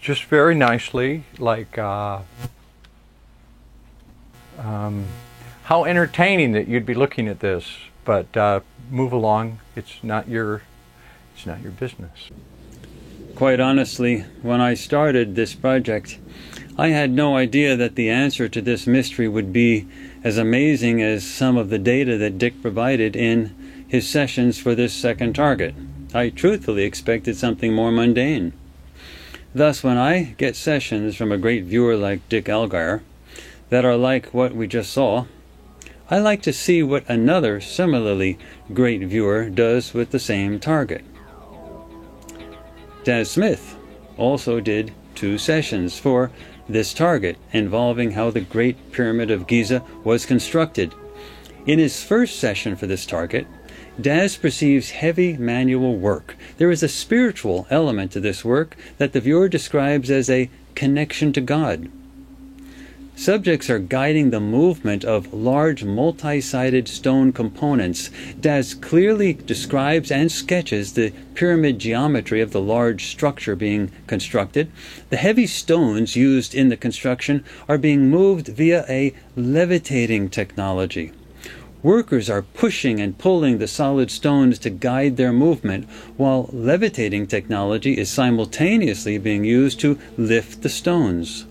just very nicely, like how entertaining that you'd be looking at this, but move along. It's not your business. Quite honestly, when I started this project, I had no idea that the answer to this mystery would be as amazing as some of the data that Dick provided in his sessions for this second target. I truthfully expected something more mundane. Thus, when I get sessions from a great viewer like Dick Allgaier that are like what we just saw, I like to see what another similarly great viewer does with the same target. Daz Smith also did 2 sessions for this target involving how the Great Pyramid of Giza was constructed. In his first session for this target, Daz perceives heavy manual work. There is a spiritual element to this work that the viewer describes as a connection to God. Subjects are guiding the movement of large multi-sided stone components. Daz clearly describes and sketches the pyramid geometry of the large structure being constructed. The heavy stones used in the construction are being moved via a levitating technology. Workers are pushing and pulling the solid stones to guide their movement, while levitating technology is simultaneously being used to lift the stones.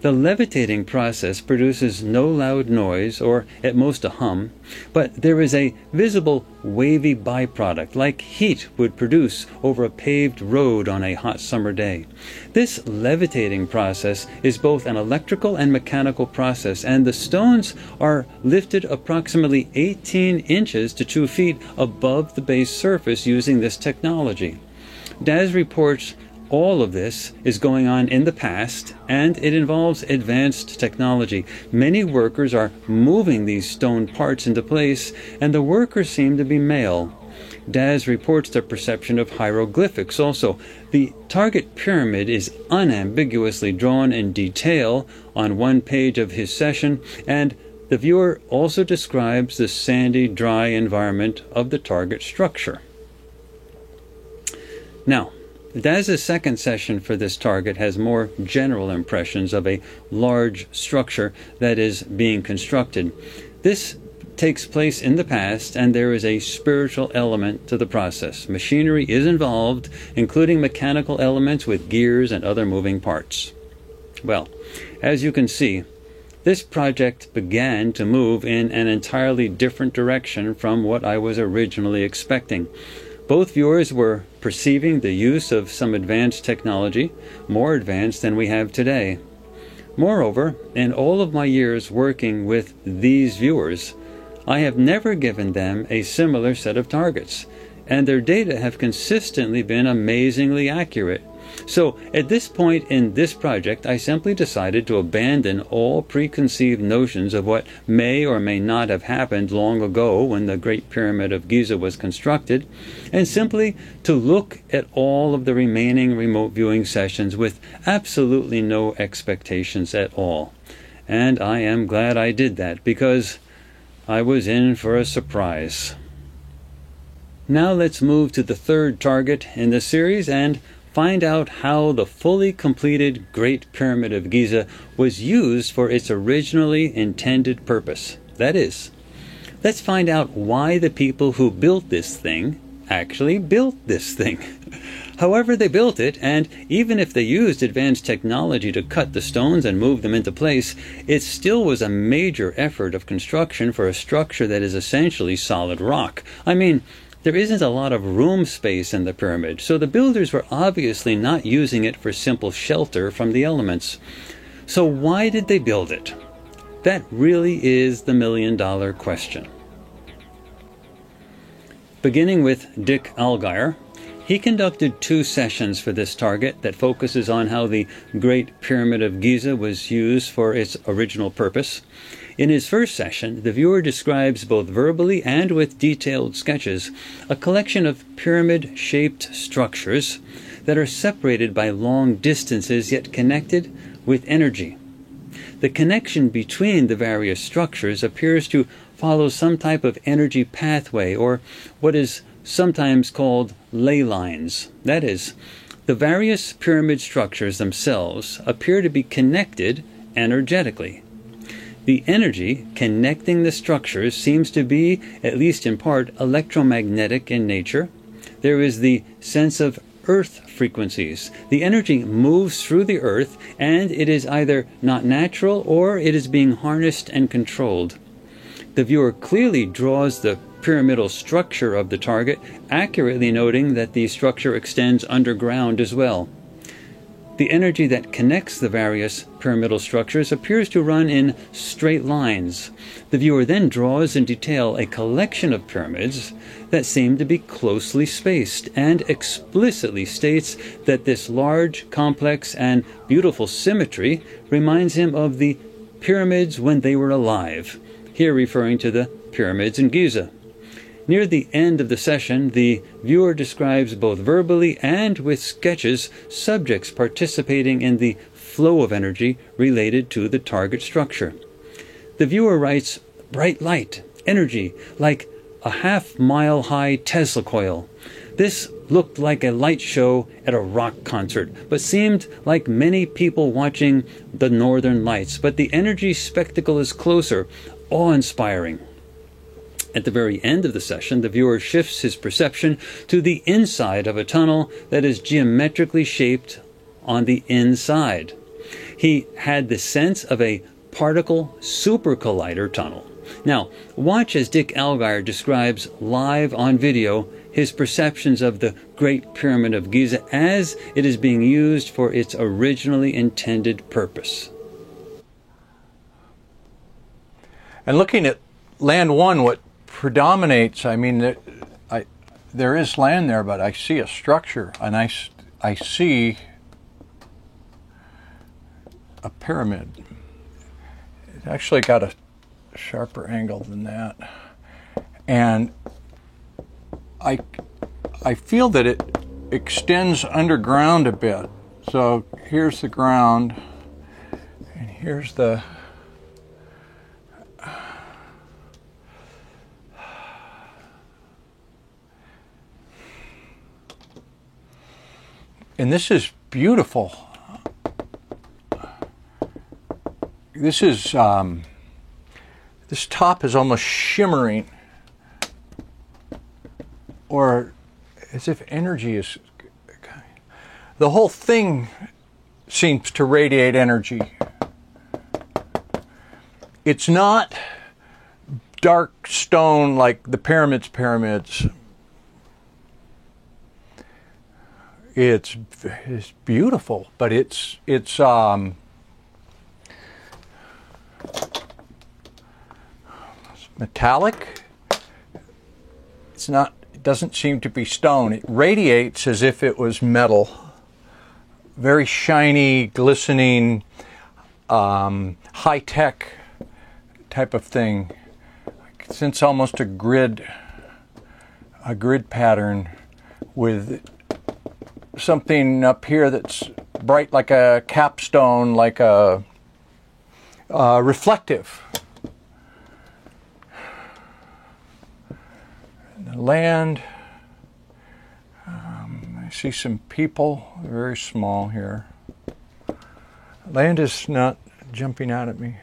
The levitating process produces no loud noise, or at most a hum, but there is a visible wavy byproduct, like heat would produce over a paved road on a hot summer day. This levitating process is both an electrical and mechanical process, and the stones are lifted approximately 18 inches to 2 feet above the base surface using this technology. Daz reports all of this is going on in the past, and it involves advanced technology. Many workers are moving these stone parts into place, and the workers seem to be male. Daz reports the perception of hieroglyphics also. The target pyramid is unambiguously drawn in detail on one page of his session, and the viewer also describes the sandy, dry environment of the target structure. Now, Daz's second session for this target has more general impressions of a large structure that is being constructed. This takes place in the past, and there is a spiritual element to the process. Machinery is involved, including mechanical elements with gears and other moving parts. Well, as you can see, this project began to move in an entirely different direction from what I was originally expecting. Both viewers were perceiving the use of some advanced technology, more advanced than we have today. Moreover, in all of my years working with these viewers, I have never given them a similar set of targets, and their data have consistently been amazingly accurate. So, at this point in this project, I simply decided to abandon all preconceived notions of what may or may not have happened long ago when the Great Pyramid of Giza was constructed, and simply to look at all of the remaining remote viewing sessions with absolutely no expectations at all. And I am glad I did that, because I was in for a surprise. Now let's move to the third target in this series and find out how the fully completed Great Pyramid of Giza was used for its originally intended purpose. That is, let's find out why the people who built this thing actually built this thing. However they built it, and even if they used advanced technology to cut the stones and move them into place, it still was a major effort of construction for a structure that is essentially solid rock. I mean, there isn't a lot of room space in the pyramid, so the builders were obviously not using it for simple shelter from the elements. So why did they build it? That really is the million-dollar question. Beginning with Dick Allgaier, he conducted 2 sessions for this target that focuses on how the Great Pyramid of Giza was used for its original purpose. In his first session, the viewer describes both verbally and with detailed sketches a collection of pyramid-shaped structures that are separated by long distances yet connected with energy. The connection between the various structures appears to follow some type of energy pathway, or what is sometimes called ley lines. That is, the various pyramid structures themselves appear to be connected energetically. The energy connecting the structures seems to be, at least in part, electromagnetic in nature. There is the sense of earth frequencies. The energy moves through the earth, and it is either not natural or it is being harnessed and controlled. The viewer clearly draws the pyramidal structure of the target, accurately noting that the structure extends underground as well. The energy that connects the various pyramidal structures appears to run in straight lines. The viewer then draws in detail a collection of pyramids that seem to be closely spaced, and explicitly states that this large, complex, and beautiful symmetry reminds him of the pyramids when they were alive, here referring to the pyramids in Giza. Near the end of the session, the viewer describes both verbally and with sketches subjects participating in the flow of energy related to the target structure. The viewer writes, "Bright light, energy, like a half-mile-high Tesla coil. This looked like a light show at a rock concert, but seemed like many people watching the Northern Lights. But the energy spectacle is closer, awe-inspiring." At the very end of the session, the viewer shifts his perception to the inside of a tunnel that is geometrically shaped on the inside. He had the sense of a particle supercollider tunnel. Now, watch as Dick Allgaier describes live on video his perceptions of the Great Pyramid of Giza as it is being used for its originally intended purpose. And looking at land 1, what predominates, I mean, there is land there, but I see a structure, and I see a pyramid. It actually got a sharper angle than that, and I feel that it extends underground a bit. So here's the ground, and here's the and this is beautiful. This is this top is almost shimmering, or as if energy is. The whole thing seems to radiate energy. It's not dark stone like the pyramids. It's beautiful, but it's metallic. It's not. It doesn't seem to be stone. It radiates as if it was metal. Very shiny, glistening, high-tech type of thing. It's almost a grid pattern with something up here that's bright like a capstone, like a reflective. And the land, I see some people, very small here. Land is not jumping out at me.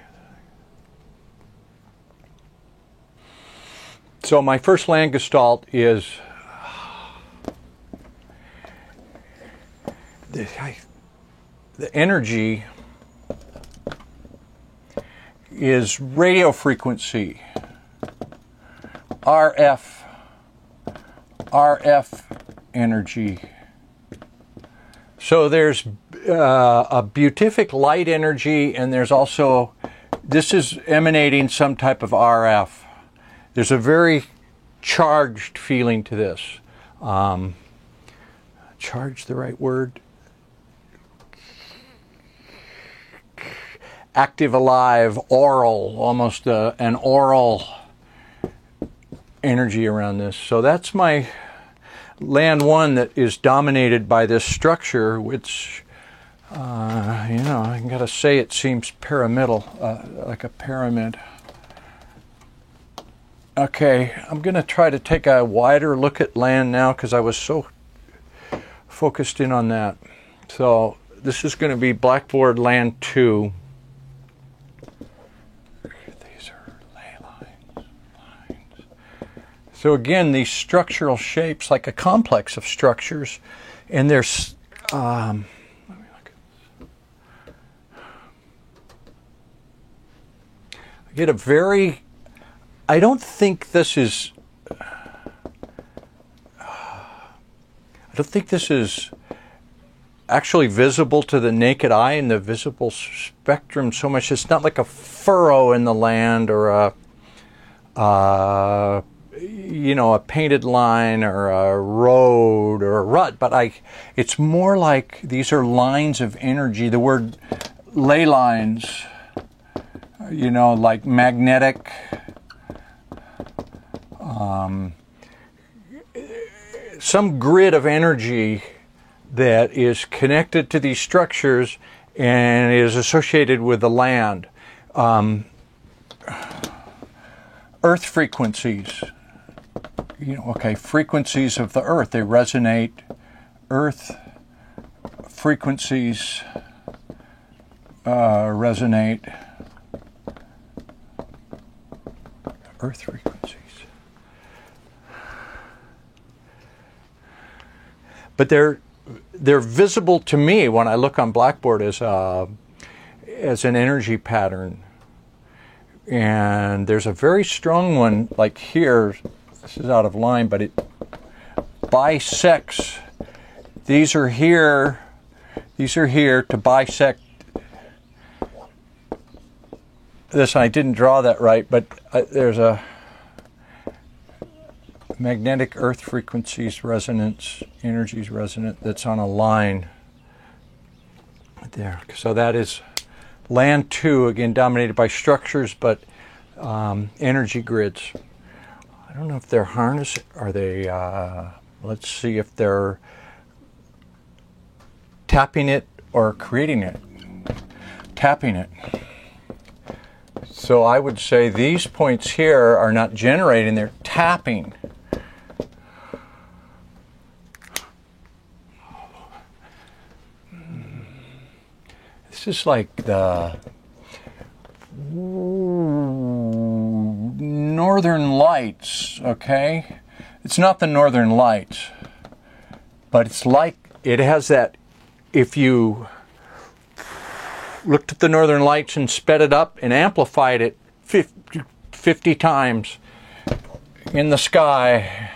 So my first land gestalt is the energy is radio frequency, RF energy. So there's a beatific light energy, and there's also, this is emanating some type of RF. There's a very charged feeling to this. Charged, the right word? Active, alive, oral, almost an oral energy around this. So that's my land one that is dominated by this structure, which, I gotta say it seems pyramidal, like a pyramid. Okay, I'm gonna try to take a wider look at land now because I was so focused in on that. So this is going to be Blackboard Land 2. These are ley lines. So again, these structural shapes, like a complex of structures, and there's let me look at this. I get a very, I don't think this is actually visible to the naked eye in the visible spectrum so much. It's not like a furrow in the land or a painted line or a road or a rut, but it's more like these are lines of energy. The word ley lines, like magnetic, some grid of energy that is connected to these structures and is associated with the land. Earth frequencies, frequencies of the earth, they resonate. Earth frequencies resonate. Earth frequencies. But they're visible to me when I look on Blackboard as an energy pattern. And there's a very strong one, like here. This is out of line, but it bisects. These are here to bisect this. I didn't draw that right, but there's a magnetic earth frequencies resonance, energies resonant, that's on a line right there. So that is land 2, again dominated by structures, but energy grids. I don't know if they're harness, are they, let's see if they're tapping it or creating it. Tapping it. So I would say these points here are not generating, they're tapping. This is like the Northern Lights, okay? It's not the Northern Lights, but it's like, it has that, if you looked at the Northern Lights and sped it up and amplified it 50 times in the sky,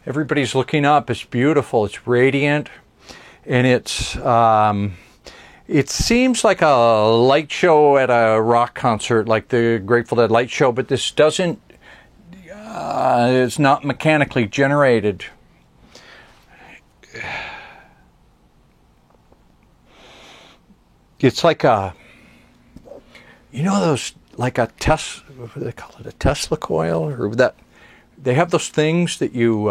everybody's looking up, it's beautiful, it's radiant, and it seems like a light show at a rock concert, like the Grateful Dead light show, but this doesn't, it's not mechanically generated. It's like a, those, like a Tesla, what do they call it, a Tesla coil? Or that, they have those things that you,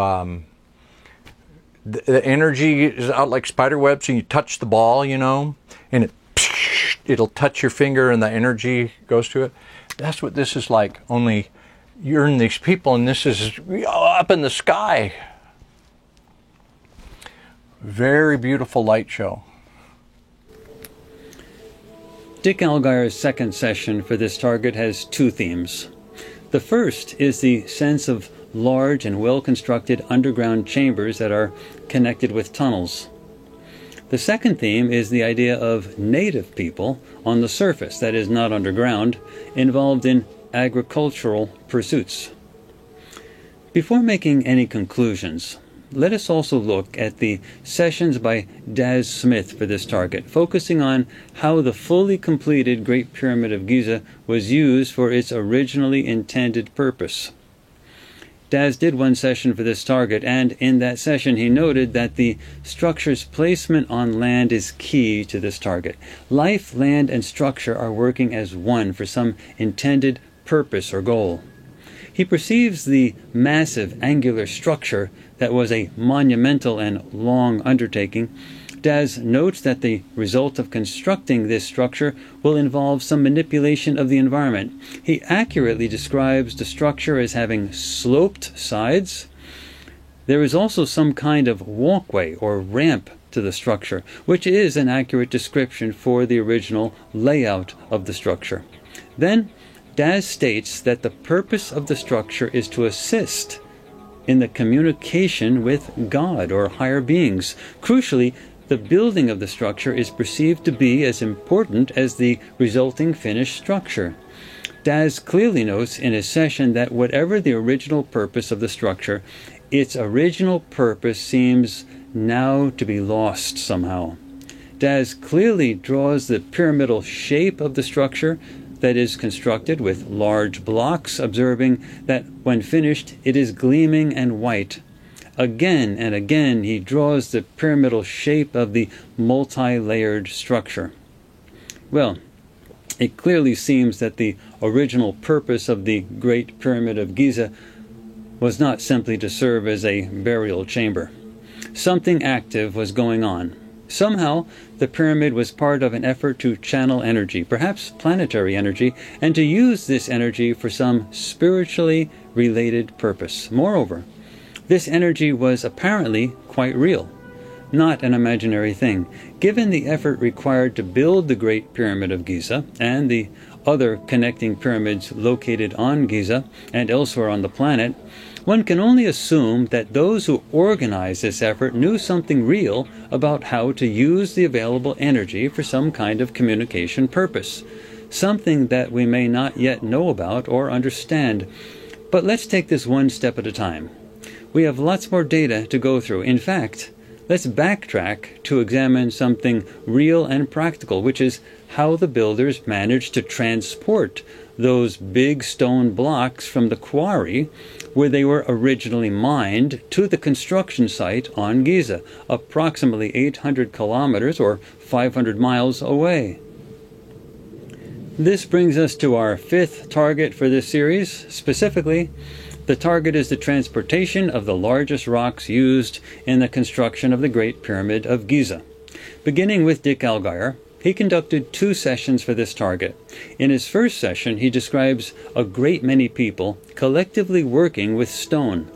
the energy is out like spider webs and you touch the ball, and it'll touch your finger and the energy goes to it. That's what this is like, only you're in these people and this is up in the sky. Very beautiful light show. Dick Allgire's second session for this target has two themes. The first is the sense of large and well-constructed underground chambers that are connected with tunnels. The second theme is the idea of native people on the surface, that is not underground, involved in agricultural pursuits. Before making any conclusions, let us also look at the sessions by Daz Smith for this target, focusing on how the fully completed Great Pyramid of Giza was used for its originally intended purpose. Daz did one session for this target, and in that session he noted that the structure's placement on land is key to this target. Life, land, and structure are working as one for some intended purpose or goal. He perceives the massive angular structure that was a monumental and long undertaking. Daz notes that the result of constructing this structure will involve some manipulation of the environment. He accurately describes the structure as having sloped sides. There is also some kind of walkway or ramp to the structure, which is an accurate description for the original layout of the structure. Then, Daz states that the purpose of the structure is to assist in the communication with God or higher beings. Crucially, the building of the structure is perceived to be as important as the resulting finished structure. Daz clearly notes in his session that whatever the original purpose of the structure, its original purpose seems now to be lost somehow. Daz clearly draws the pyramidal shape of the structure that is constructed with large blocks, observing that when finished it is gleaming and white. Again and again he draws the pyramidal shape of the multi-layered structure. Well, it clearly seems that the original purpose of the Great Pyramid of Giza was not simply to serve as a burial chamber. Something active was going on. Somehow, the pyramid was part of an effort to channel energy, perhaps planetary energy, and to use this energy for some spiritually related purpose. Moreover, this energy was apparently quite real, not an imaginary thing. Given the effort required to build the Great Pyramid of Giza and the other connecting pyramids located on Giza and elsewhere on the planet, one can only assume that those who organized this effort knew something real about how to use the available energy for some kind of communication purpose, something that we may not yet know about or understand. But let's take this one step at a time. We have lots more data to go through. In fact, let's backtrack to examine something real and practical, which is how the builders managed to transport those big stone blocks from the quarry where they were originally mined to the construction site on Giza, approximately 800 kilometers or 500 miles away. This brings us to our fifth target for this series. Specifically, the target is the transportation of the largest rocks used in the construction of the Great Pyramid of Giza. Beginning with Dick Allgire, he conducted two sessions for this target. In his first session, he describes a great many people collectively working with stone.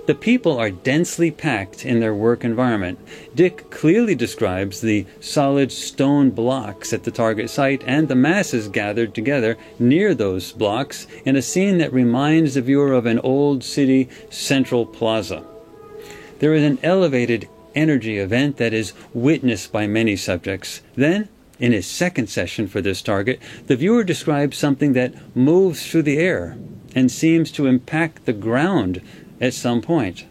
The people are densely packed in their work environment. Dick clearly describes the solid stone blocks at the target site and the masses gathered together near those blocks in a scene that reminds the viewer of an old city central plaza. There is an elevated energy event that is witnessed by many subjects. Then, in his second session for this target, the viewer describes something that moves through the air and seems to impact the ground at some point.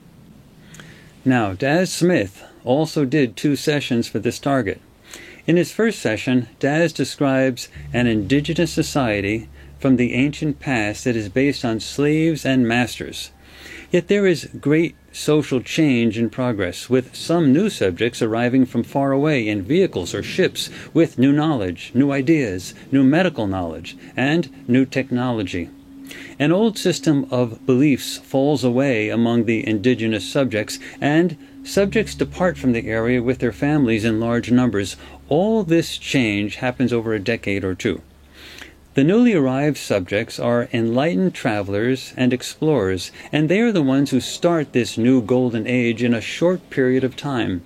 Now, Daz Smith also did two sessions for this target. In his first session, Daz describes an indigenous society from the ancient past that is based on slaves and masters. Yet there is great social change in progress, with some new subjects arriving from far away in vehicles or ships with new knowledge, new ideas, new medical knowledge, and new technology. An old system of beliefs falls away among the indigenous subjects, and subjects depart from the area with their families in large numbers. All this change happens over a decade or two. The newly arrived subjects are enlightened travelers and explorers, and they are the ones who start this new golden age in a short period of time.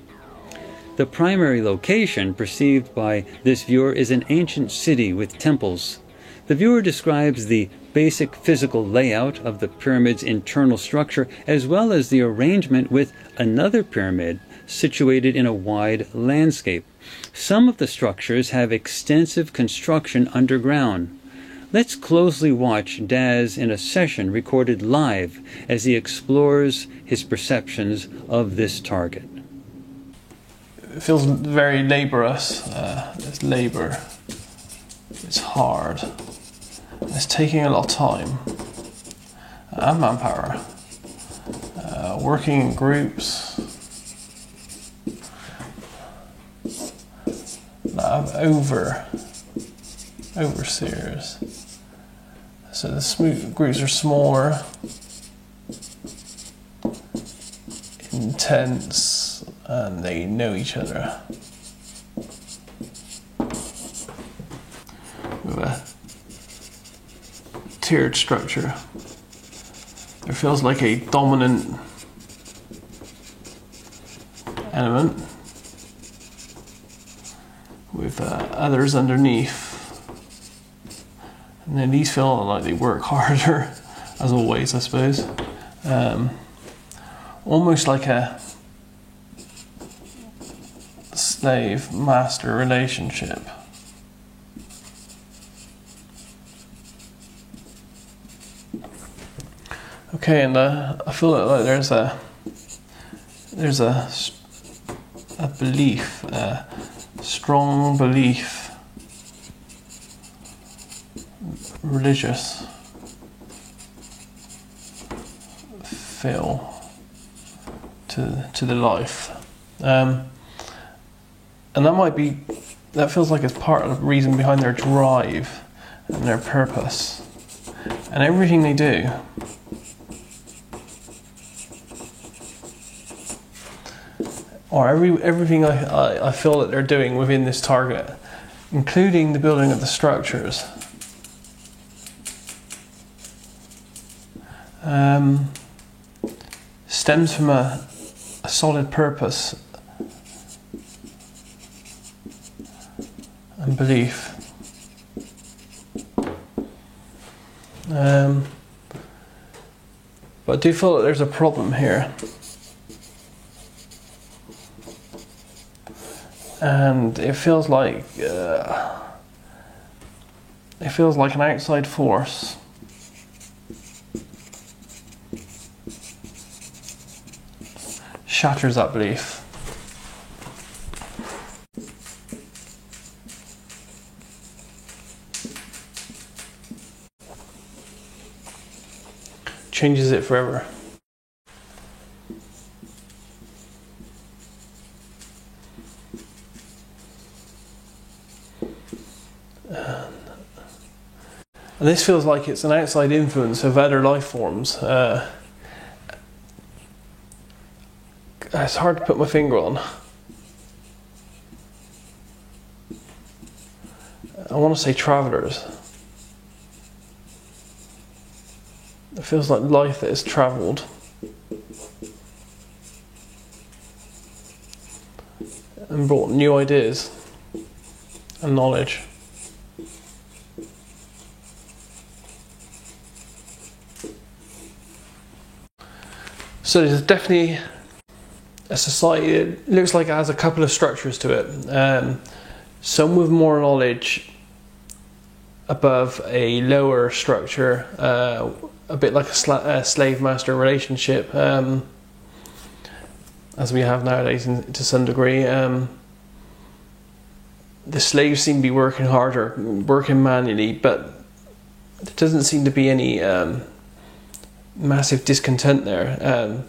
The primary location perceived by this viewer is an ancient city with temples. The viewer describes the basic physical layout of the pyramid's internal structure as well as the arrangement with another pyramid situated in a wide landscape. Some of the structures have extensive construction underground. Let's closely watch Daz in a session recorded live as he explores his perceptions of this target. It feels very laborious. It's labor. It's hard. It's taking a lot of time and manpower. Working in groups. Overseers. So the groups are smaller, intense, and they know each other. With a tiered structure, there feels like a dominant element with others underneath. And then these feel like they work harder, as always, I suppose. Almost like a slave-master relationship. Okay, and I feel like there's a belief, a strong belief, religious feel to the life, and that feels like it's part of the reason behind their drive and their purpose and everything they do. Or everything I feel that they're doing within this target, including the building of the structures, stems from a solid purpose and belief. But I do feel that there's a problem here. And it feels like an outside force shatters that belief. Changes it forever. And this feels like it's an outside influence of other life forms. It's hard to put my finger on. I want to say travelers. It feels like life that has travelled. And brought new ideas and knowledge. So there's definitely a society that looks like it has a couple of structures to it. Some with more knowledge above a lower structure, a bit like a slave-master relationship, as we have nowadays to some degree. The slaves seem to be working harder, working manually, but there doesn't seem to be any massive discontent there.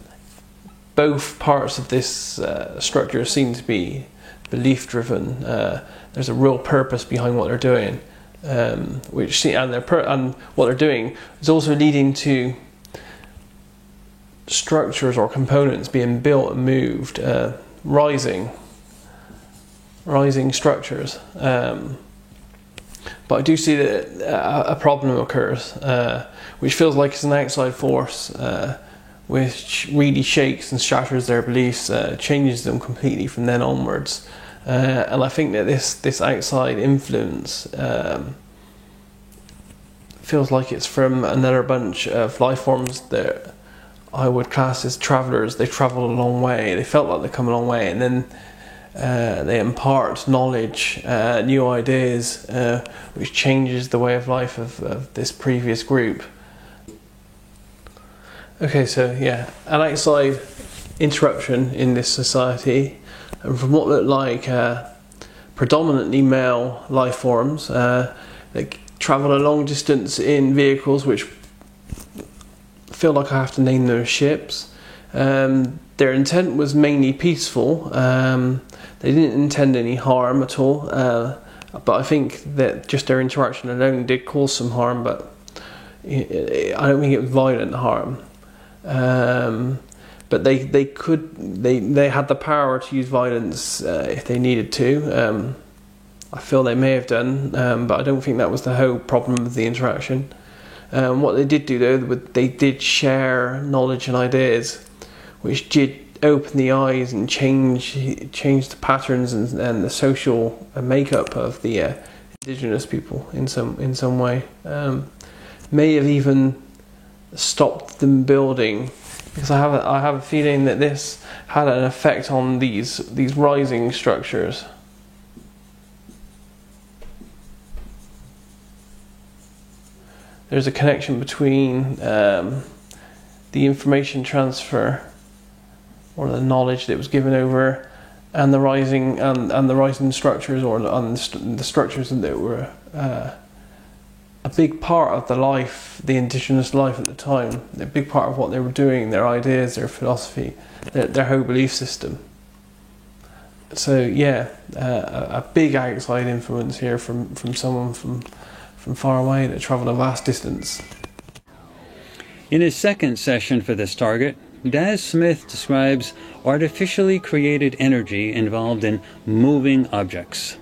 Both parts of this structure seem to be belief driven. There's a real purpose behind what they're doing, and what they're doing is also leading to structures or components being built and moved, rising structures. But I do see that a problem occurs, which feels like it's an outside force which really shakes and shatters their beliefs, changes them completely from then onwards. And I think that this outside influence feels like it's from another bunch of life forms that I would class as travellers. They travelled a long way. They felt like they've come a long way, and then they impart knowledge, new ideas, which changes the way of life of this previous group. Okay, so yeah, an outside interruption in this society, and from what looked like predominantly male life forms, they travel a long distance in vehicles which feel like I have to name them ships. Their intent was mainly peaceful. They didn't intend any harm at all, but I think that just their interaction alone did cause some harm, but I don't think it was violent harm. But they had the power to use violence if they needed to. I feel they may have done, but I don't think that was the whole problem of the interaction. What they did do though, they did share knowledge and ideas, which did open the eyes and change the patterns and the social makeup of the indigenous people in some way. May have even stopped them building, because I have a feeling that this had an effect on these rising structures. There's a connection between the information transfer, or the knowledge that was given over, and the rising structures, or the structures that were a big part of the indigenous life at the time. A big part of what they were doing, their ideas, their philosophy, their whole belief system. So yeah, a big outside influence here from someone from far away that travelled a vast distance. In his second session for this target, Daz Smith describes artificially created energy involved in moving objects.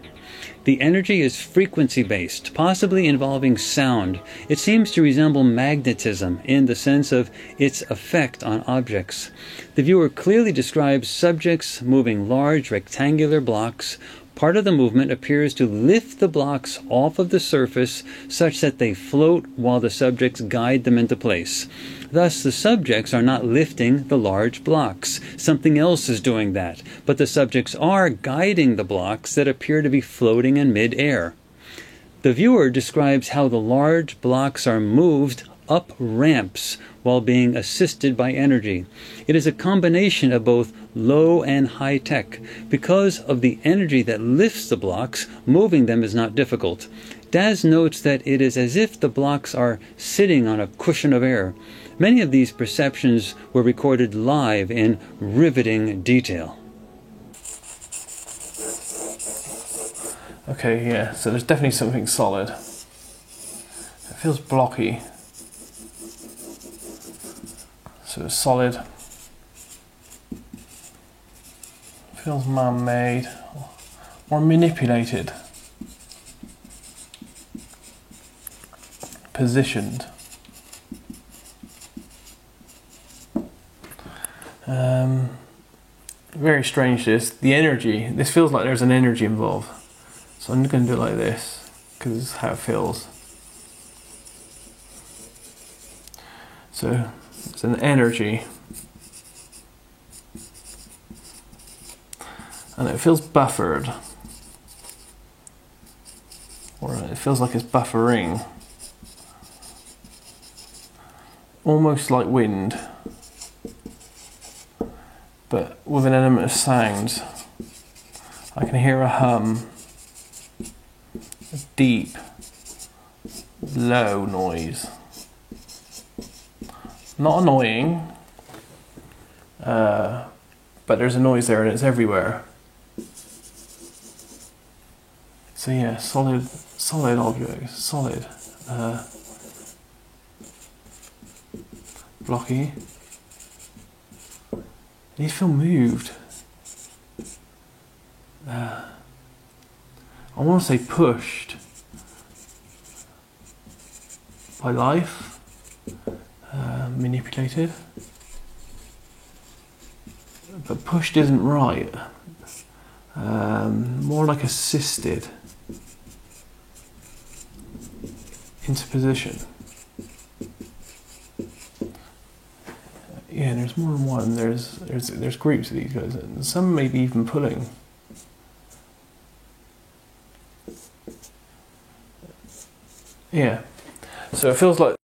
The energy is frequency-based, possibly involving sound. It seems to resemble magnetism in the sense of its effect on objects. The viewer clearly describes subjects moving large rectangular blocks. Part of the movement appears to lift the blocks off of the surface such that they float while the subjects guide them into place. Thus, the subjects are not lifting the large blocks. Something else is doing that, but the subjects are guiding the blocks that appear to be floating in mid-air. The viewer describes how the large blocks are moved up ramps while being assisted by energy. It is a combination of both low and high tech. Because of the energy that lifts the blocks, moving them is not difficult. Daz notes that it is as if the blocks are sitting on a cushion of air. Many of these perceptions were recorded live in riveting detail. Okay, yeah, so there's definitely something solid. It feels blocky. So it's solid. Feels man-made or manipulated. Positioned. Very strange this. The energy, this feels like there's an energy involved. So I'm going to do it like this, because this is how it feels. So it's an energy. And it feels buffered. Or it feels like it's buffering. Almost like wind, but with an element of sound. I can hear a hum, a deep, low noise. Not annoying, but there's a noise there and it's everywhere. So yeah, solid object, solid. Blocky. You feel moved. I want to say pushed by life, manipulated. but pushed isn't right. More like assisted into position. Yeah, there's more than one. There's groups of these guys, and some maybe even pulling. Yeah, so it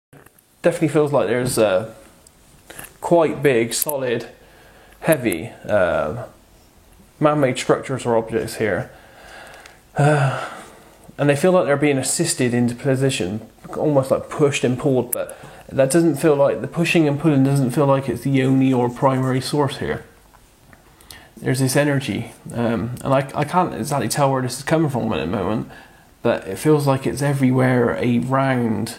definitely feels like there's quite big, solid, heavy man-made structures or objects here, and they feel like they're being assisted into position, almost like pushed and pulled. But that doesn't feel like the pushing and pulling doesn't feel like it's the only or primary source here. There's this energy, and I can't exactly tell where this is coming from at the moment, but it feels like it's everywhere around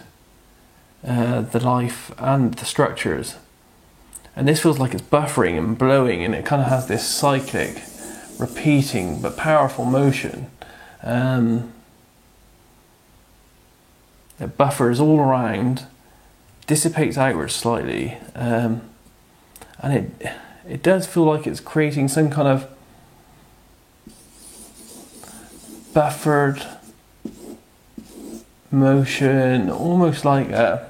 the life and the structures. And this feels like it's buffering and blowing, and it kind of has this cyclic, repeating but powerful motion. It buffers all around, dissipates outwards slightly, and it does feel like it's creating some kind of buffered motion, almost like I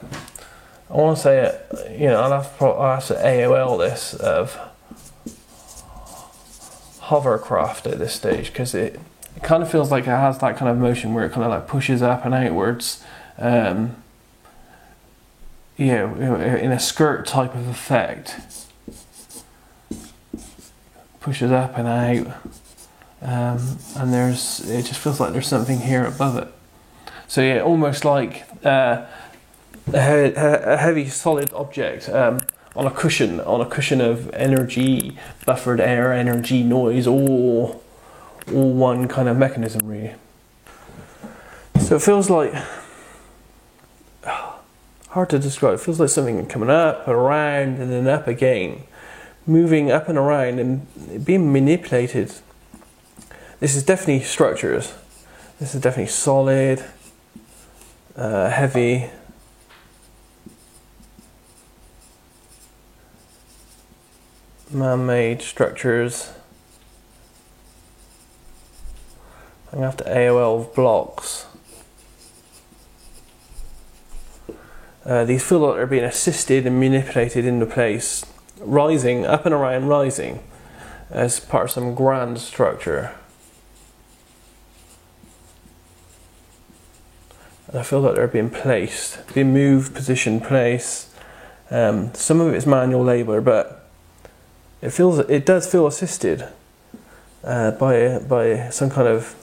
want to say it. You know, I'll have to AOL this of hovercraft at this stage, because it kind of feels like it has that kind of motion where it kind of like pushes up and outwards. In a skirt type of effect, pushes up and out, and it just feels like there's something here above it. So yeah, almost like a heavy solid object on a cushion of energy, buffered air, energy, noise, all one kind of mechanism really. So it feels like, hard to describe, it feels like something coming up and around and then up again, moving up and around and being manipulated. This is definitely structures. This is definitely solid, heavy. Man-made structures. I'm gonna have to AOL blocks. These feel like they're being assisted and manipulated into place, rising, up and around, rising, as part of some grand structure. And I feel like they're being placed, being moved, positioned, placed. Some of it's manual labour, but it does feel assisted by some kind of,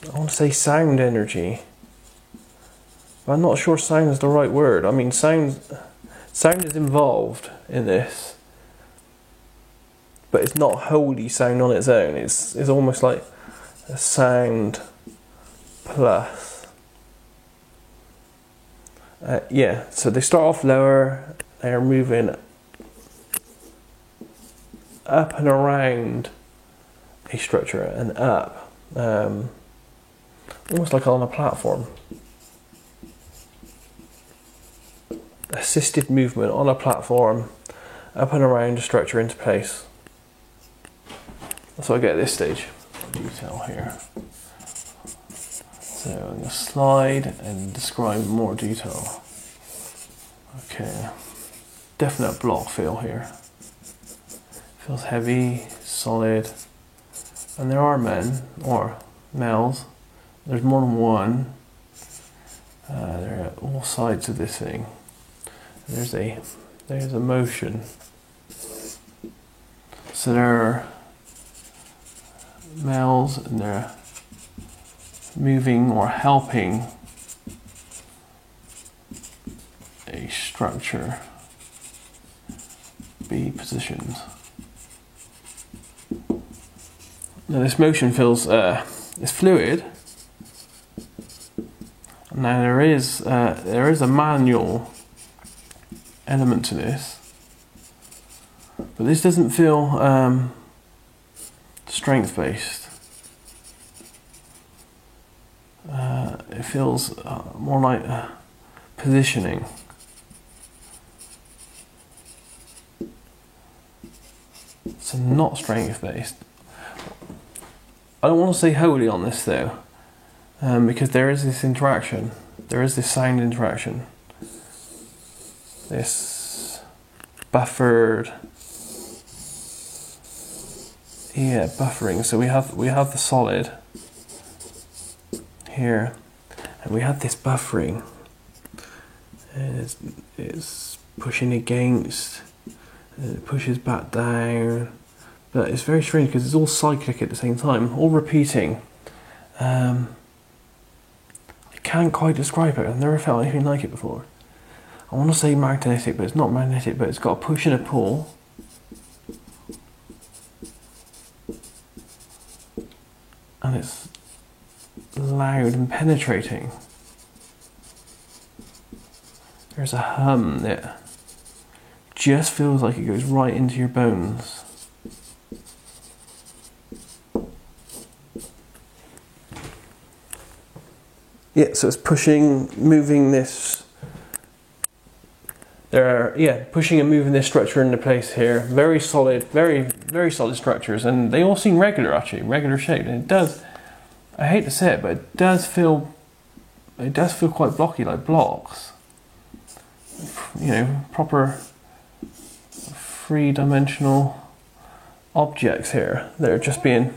I want to say sound energy. I'm not sure sound is the right word. I mean, sound is involved in this, but it's not wholly sound on its own. It's almost like a sound plus. So they start off lower, they're moving up and around a structure and up, almost like on a platform. Assisted movement on a platform, up and around a structure into place. That's what I get at this stage. Detail here. So I'm going to slide and describe more detail. Okay, definite block feel here. Feels heavy, solid, and there are men or males. There's more than one. They're at all sides of this thing. There's a motion. So there are males, and they're moving or helping a structure be positioned. Now this motion feels it's fluid. Now there is a manual element to this, but this doesn't feel strength based. It feels more like positioning. not strength based. I don't want to say wholly on this though, because there is this interaction, there is this sound interaction, this buffered, buffering. So we have the solid here, and we have this buffering, and it's pushing against, and it pushes back down, but it's very strange because it's all cyclic at the same time, all repeating. I can't quite describe it. I've never felt anything like it before. I want to say magnetic, but it's not magnetic, but it's got a push and a pull. And it's loud and penetrating. There's a hum that just feels like it goes right into your bones. Yeah, so it's pushing, moving this. Pushing and moving this structure into place here. Very solid, very solid structures, and they all seem regular actually, regular shaped. And it does, I hate to say it, but it does feel quite blocky, like blocks. You know, proper three-dimensional objects here that are just being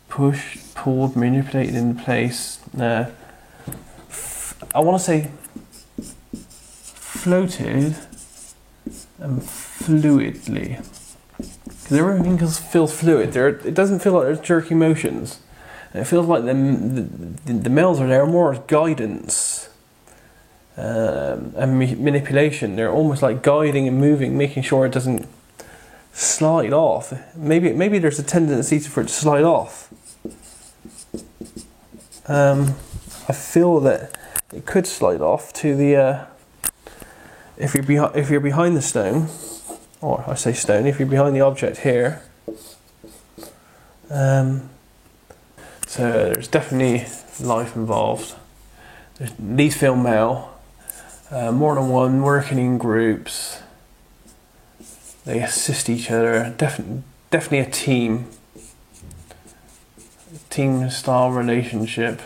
pushed, pulled, manipulated into place. I want to say floated and fluidly, because everything feels fluid. It doesn't feel like there's jerky motions. And it feels like the males are there more as guidance and manipulation. They're almost like guiding and moving, making sure it doesn't slide off. Maybe there's a tendency for it to slide off. I feel that it could slide off to the if you're behind the stone, or I say stone, if you're behind the object here. So there's definitely life involved. These feel male, more than one, working in groups. They assist each other. Definitely a team style relationship.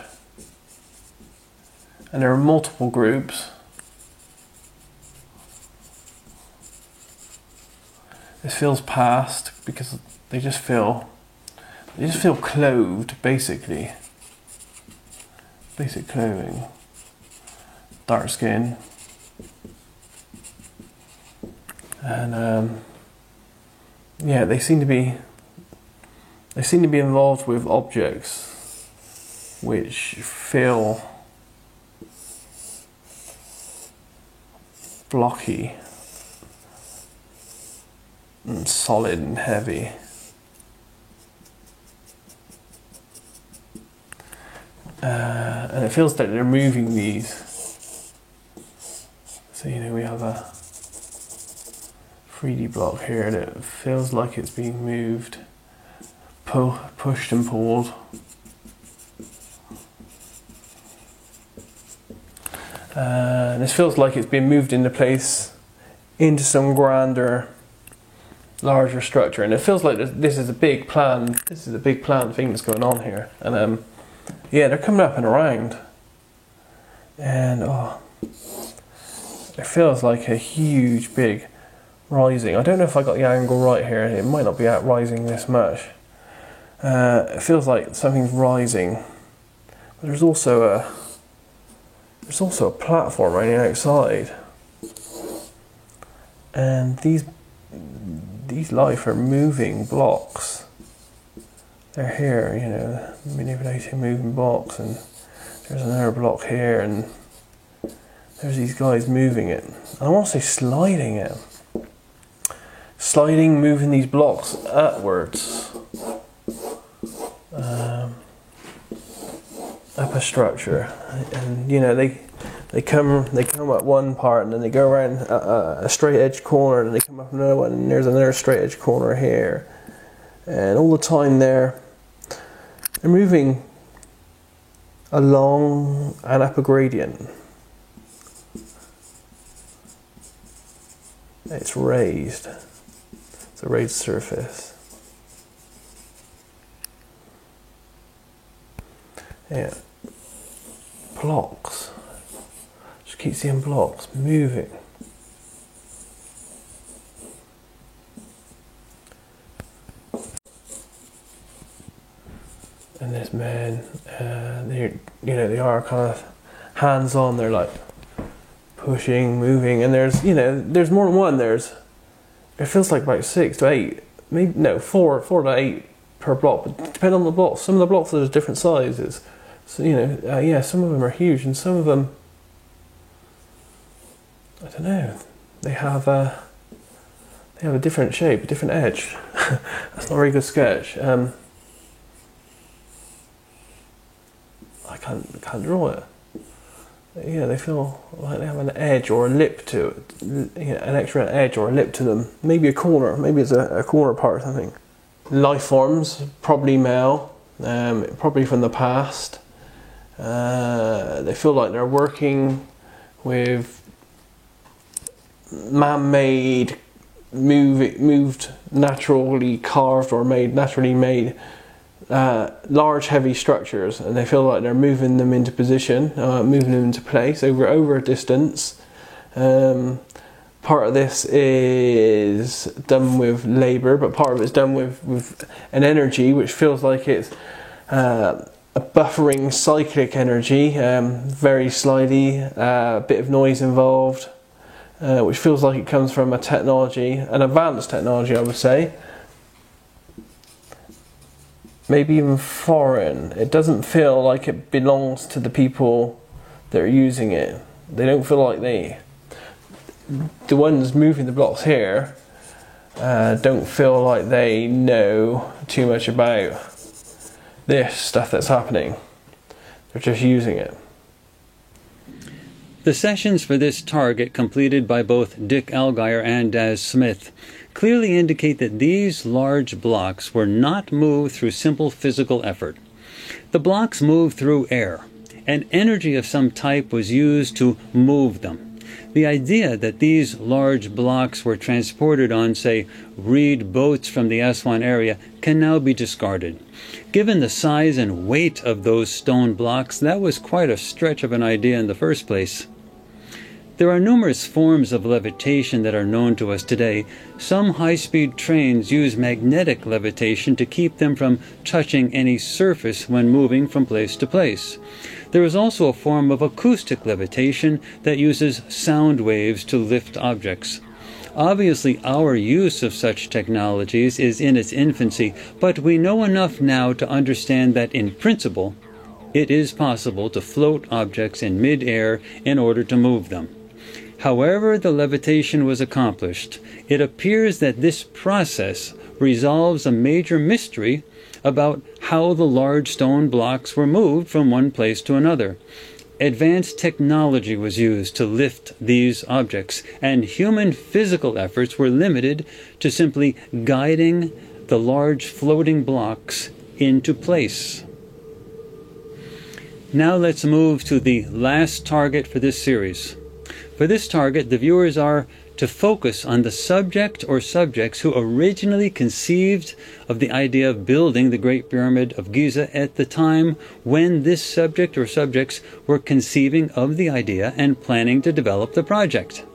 And there are multiple groups. This feels past because they just feel clothed, basically. Basic clothing. Dark skin. And they seem to be involved with objects which feel blocky and solid and heavy. And it feels like they're moving these. So we have a 3D block here that feels like it's being moved, pushed and pulled. And this feels like it's been moved into place into some grander, larger structure, and it feels like this is a big plan. This is a big plan thing that's going on here, and they're coming up and around, and it feels like a huge, big rising. I don't know if I got the angle right here. It might not be out rising this much. It feels like something's rising, but there's also a platform right outside, and these life are moving blocks. They're here, manipulating moving blocks, and there's another block here, and there's these guys moving it. I want to say sliding it. Moving these blocks upwards. Up a structure, and they come up one part, and then they go around a straight edge corner, and they come up another one, and there's another straight edge corner here, and all the time they're moving along and up a gradient. It's raised. the raised surface. Yeah. Blocks. Just keep seeing blocks moving. And this man, they are kind of hands-on. They're like pushing, moving, and there's more than one. It feels like about 6 to 8, maybe no, 4 to 8 per block. But depending on the blocks, some of the blocks there's different sizes. So some of them are huge, and some of them, I don't know, they have a different shape, a different edge. That's not a very good sketch. I can't draw it. Yeah, they feel like they have an edge or a lip to it, an extra edge or a lip to them. Maybe a corner, maybe it's a corner part or something. Life forms, probably male, probably from the past. They feel like they're working with man-made, moved, naturally carved or naturally made large heavy structures, and they feel like they're moving them into position, moving them into place over a distance. Part of this is done with labour, but part of it's done with an energy which feels like it's a buffering cyclic energy, very slidey, a bit of noise involved, which feels like it comes from a technology, an advanced technology, I would say. Maybe even foreign. It doesn't feel like it belongs to the people that are using it. They don't feel like the ones moving the blocks here don't feel like they know too much about this stuff that's happening. They're just using it. The sessions for this target, completed by both Dick Allgaier and Daz Smith, clearly indicate that these large blocks were not moved through simple physical effort. The blocks moved through air, and energy of some type was used to move them. The idea that these large blocks were transported on, say, reed boats from the Aswan area can now be discarded. Given the size and weight of those stone blocks, that was quite a stretch of an idea in the first place. There are numerous forms of levitation that are known to us today. Some high-speed trains use magnetic levitation to keep them from touching any surface when moving from place to place. There is also a form of acoustic levitation that uses sound waves to lift objects. Obviously, our use of such technologies is in its infancy, but we know enough now to understand that in principle, it is possible to float objects in mid-air in order to move them. However the levitation was accomplished, it appears that this process resolves a major mystery about how the large stone blocks were moved from one place to another. Advanced technology was used to lift these objects, and human physical efforts were limited to simply guiding the large floating blocks into place. Now let's move to the last target for this series. For this target, the viewers are to focus on the subject or subjects who originally conceived of the idea of building the Great Pyramid of Giza at the time when this subject or subjects were conceiving of the idea and planning to develop the project.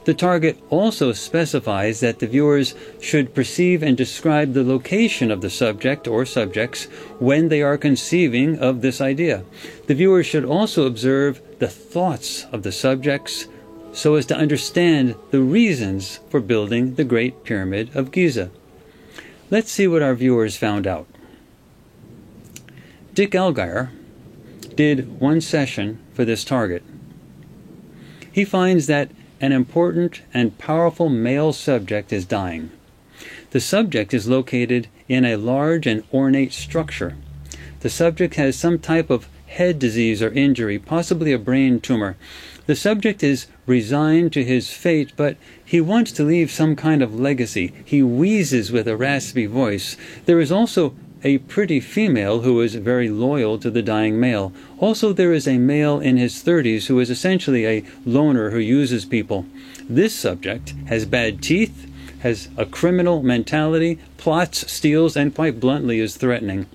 The target also specifies that the viewers should perceive and describe the location of the subject or subjects when they are conceiving of this idea. The viewers should also observe the thoughts of the subjects so as to understand the reasons for building the Great Pyramid of Giza. Let's see what our viewers found out. Dick Allgaier did one session for this target. He finds that an important and powerful male subject is dying. The subject is located in a large and ornate structure. The subject has some type of head disease or injury, possibly a brain tumor. The subject is resigned to his fate, but he wants to leave some kind of legacy. He wheezes with a raspy voice. There is also a pretty female who is very loyal to the dying male. Also, there is a male in his 30s who is essentially a loner who uses people. This subject has bad teeth, has a criminal mentality, plots, steals, and quite bluntly is threatening.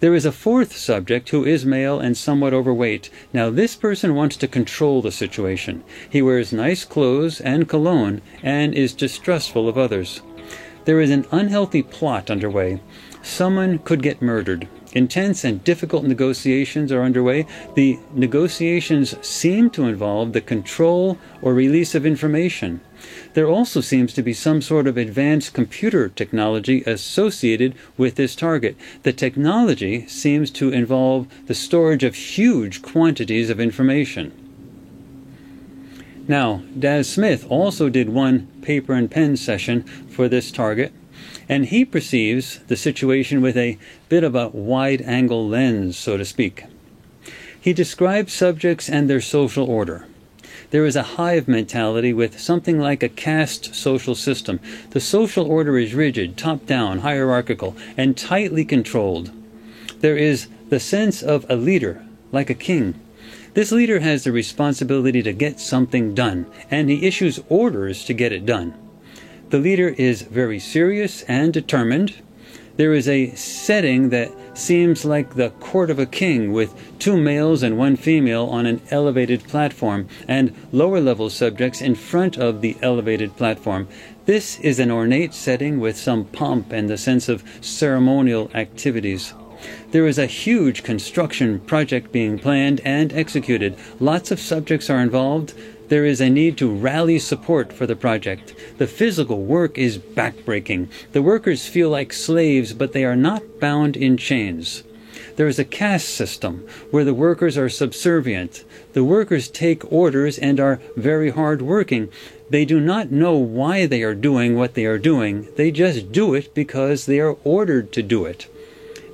There is a fourth subject who is male and somewhat overweight. Now this person wants to control the situation. He wears nice clothes and cologne and is distrustful of others. There is an unhealthy plot underway. Someone could get murdered. Intense and difficult negotiations are underway. The negotiations seem to involve the control or release of information. There also seems to be some sort of advanced computer technology associated with this target. The technology seems to involve the storage of huge quantities of information. Now, Daz Smith also did one paper and pen session for this target, and he perceives the situation with a bit of a wide-angle lens, so to speak. He describes subjects and their social order. There is a hive mentality with something like a caste social system. The social order is rigid, top-down, hierarchical, and tightly controlled. There is the sense of a leader, like a king. This leader has the responsibility to get something done, and he issues orders to get it done. The leader is very serious and determined. There is a setting that seems like the court of a king, with 2 males and 1 female on an elevated platform, and lower-level subjects in front of the elevated platform. This is an ornate setting with some pomp and the sense of ceremonial activities. There is a huge construction project being planned and executed. Lots of subjects are involved. There is a need to rally support for the project. The physical work is backbreaking. The workers feel like slaves, but they are not bound in chains. There is a caste system where the workers are subservient. The workers take orders and are very hard-working. They do not know why they are doing what they are doing. They just do it because they are ordered to do it.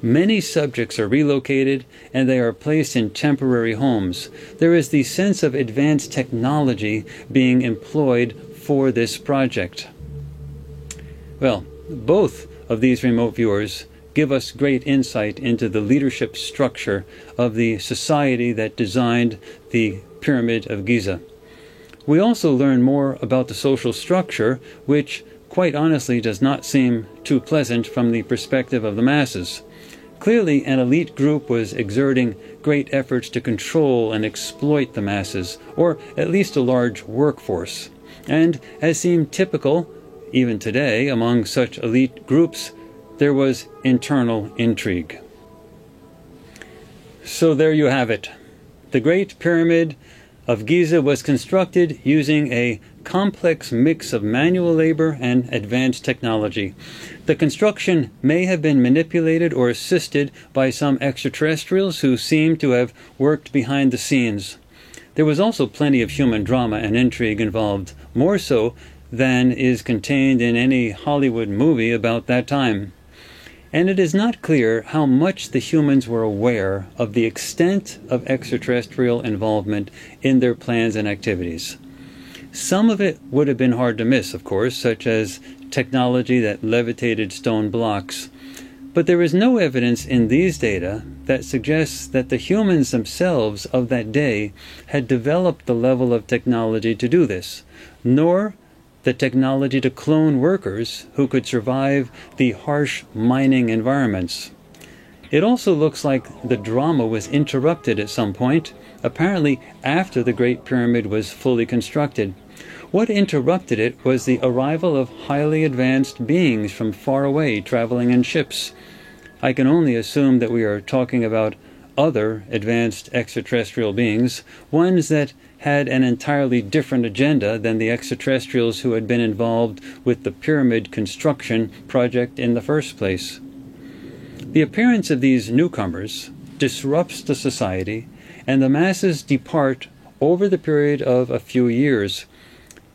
Many subjects are relocated, and they are placed in temporary homes. There is the sense of advanced technology being employed for this project. Well, both of these remote viewers give us great insight into the leadership structure of the society that designed the Pyramid of Giza. We also learn more about the social structure, which, quite honestly, does not seem too pleasant from the perspective of the masses. Clearly, an elite group was exerting great efforts to control and exploit the masses, or at least a large workforce. And, as seemed typical, even today, among such elite groups, there was internal intrigue. So there you have it. The Great Pyramid of Giza was constructed using a complex mix of manual labor and advanced technology. The construction may have been manipulated or assisted by some extraterrestrials who seem to have worked behind the scenes. There was also plenty of human drama and intrigue involved, more so than is contained in any Hollywood movie about that time. And it is not clear how much the humans were aware of the extent of extraterrestrial involvement in their plans and activities. Some of it would have been hard to miss, of course, such as technology that levitated stone blocks. But there is no evidence in these data that suggests that the humans themselves of that day had developed the level of technology to do this, nor the technology to clone workers who could survive the harsh mining environments. It also looks like the drama was interrupted at some point, apparently after the Great Pyramid was fully constructed. What interrupted it was the arrival of highly advanced beings from far away traveling in ships. I can only assume that we are talking about other advanced extraterrestrial beings, ones that had an entirely different agenda than the extraterrestrials who had been involved with the pyramid construction project in the first place. The appearance of these newcomers disrupts the society, and the masses depart over the period of a few years.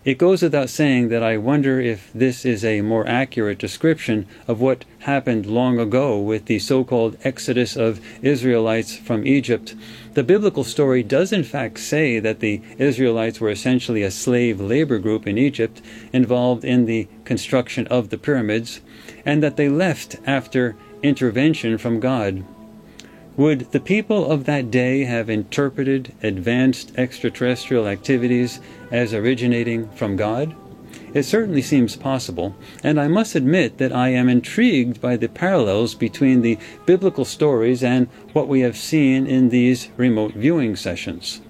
It goes without saying that I wonder if this is a more accurate description of what happened long ago with the so-called exodus of Israelites from Egypt. The biblical story does in fact say that the Israelites were essentially a slave labor group in Egypt involved in the construction of the pyramids, and that they left after intervention from God. Would the people of that day have interpreted advanced extraterrestrial activities as originating from God? It certainly seems possible, and I must admit that I am intrigued by the parallels between the biblical stories and what we have seen in these remote viewing sessions.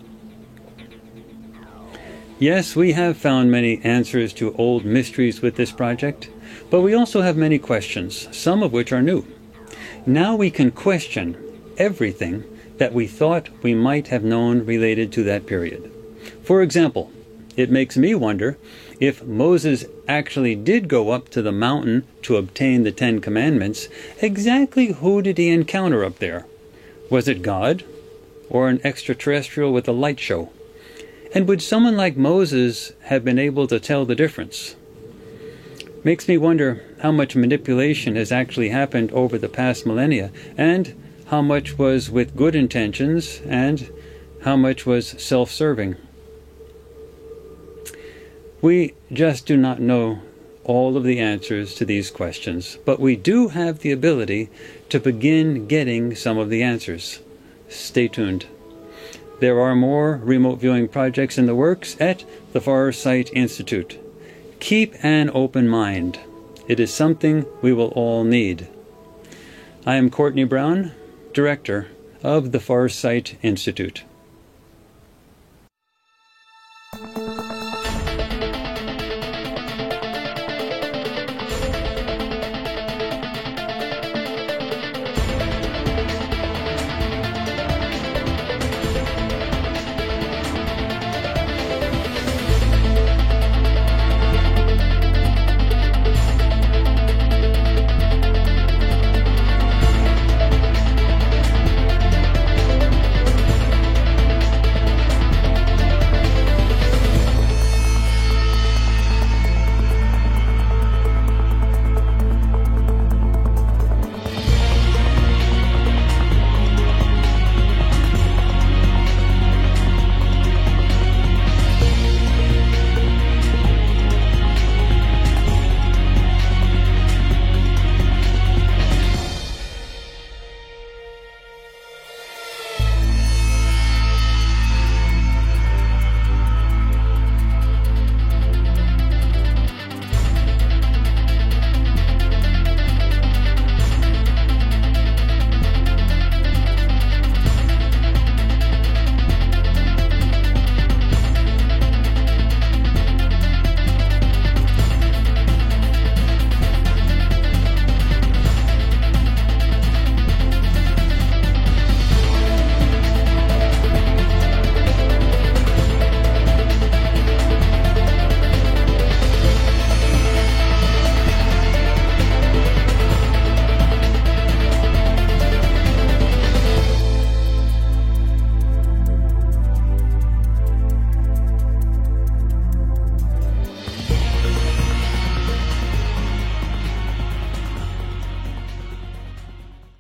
Yes, we have found many answers to old mysteries with this project, but we also have many questions, some of which are new. Now we can question everything that we thought we might have known related to that period. For example, it makes me wonder if Moses actually did go up to the mountain to obtain the 10 Commandments, exactly who did he encounter up there? Was it God or an extraterrestrial with a light show? And would someone like Moses have been able to tell the difference? Makes me wonder how much manipulation has actually happened over the past millennia, and how much was with good intentions, and how much was self-serving. We just do not know all of the answers to these questions, but we do have the ability to begin getting some of the answers. Stay tuned. There are more remote viewing projects in the works at the Farsight Institute. Keep an open mind. It is something we will all need. I am Courtney Brown, Director of the Farsight Institute.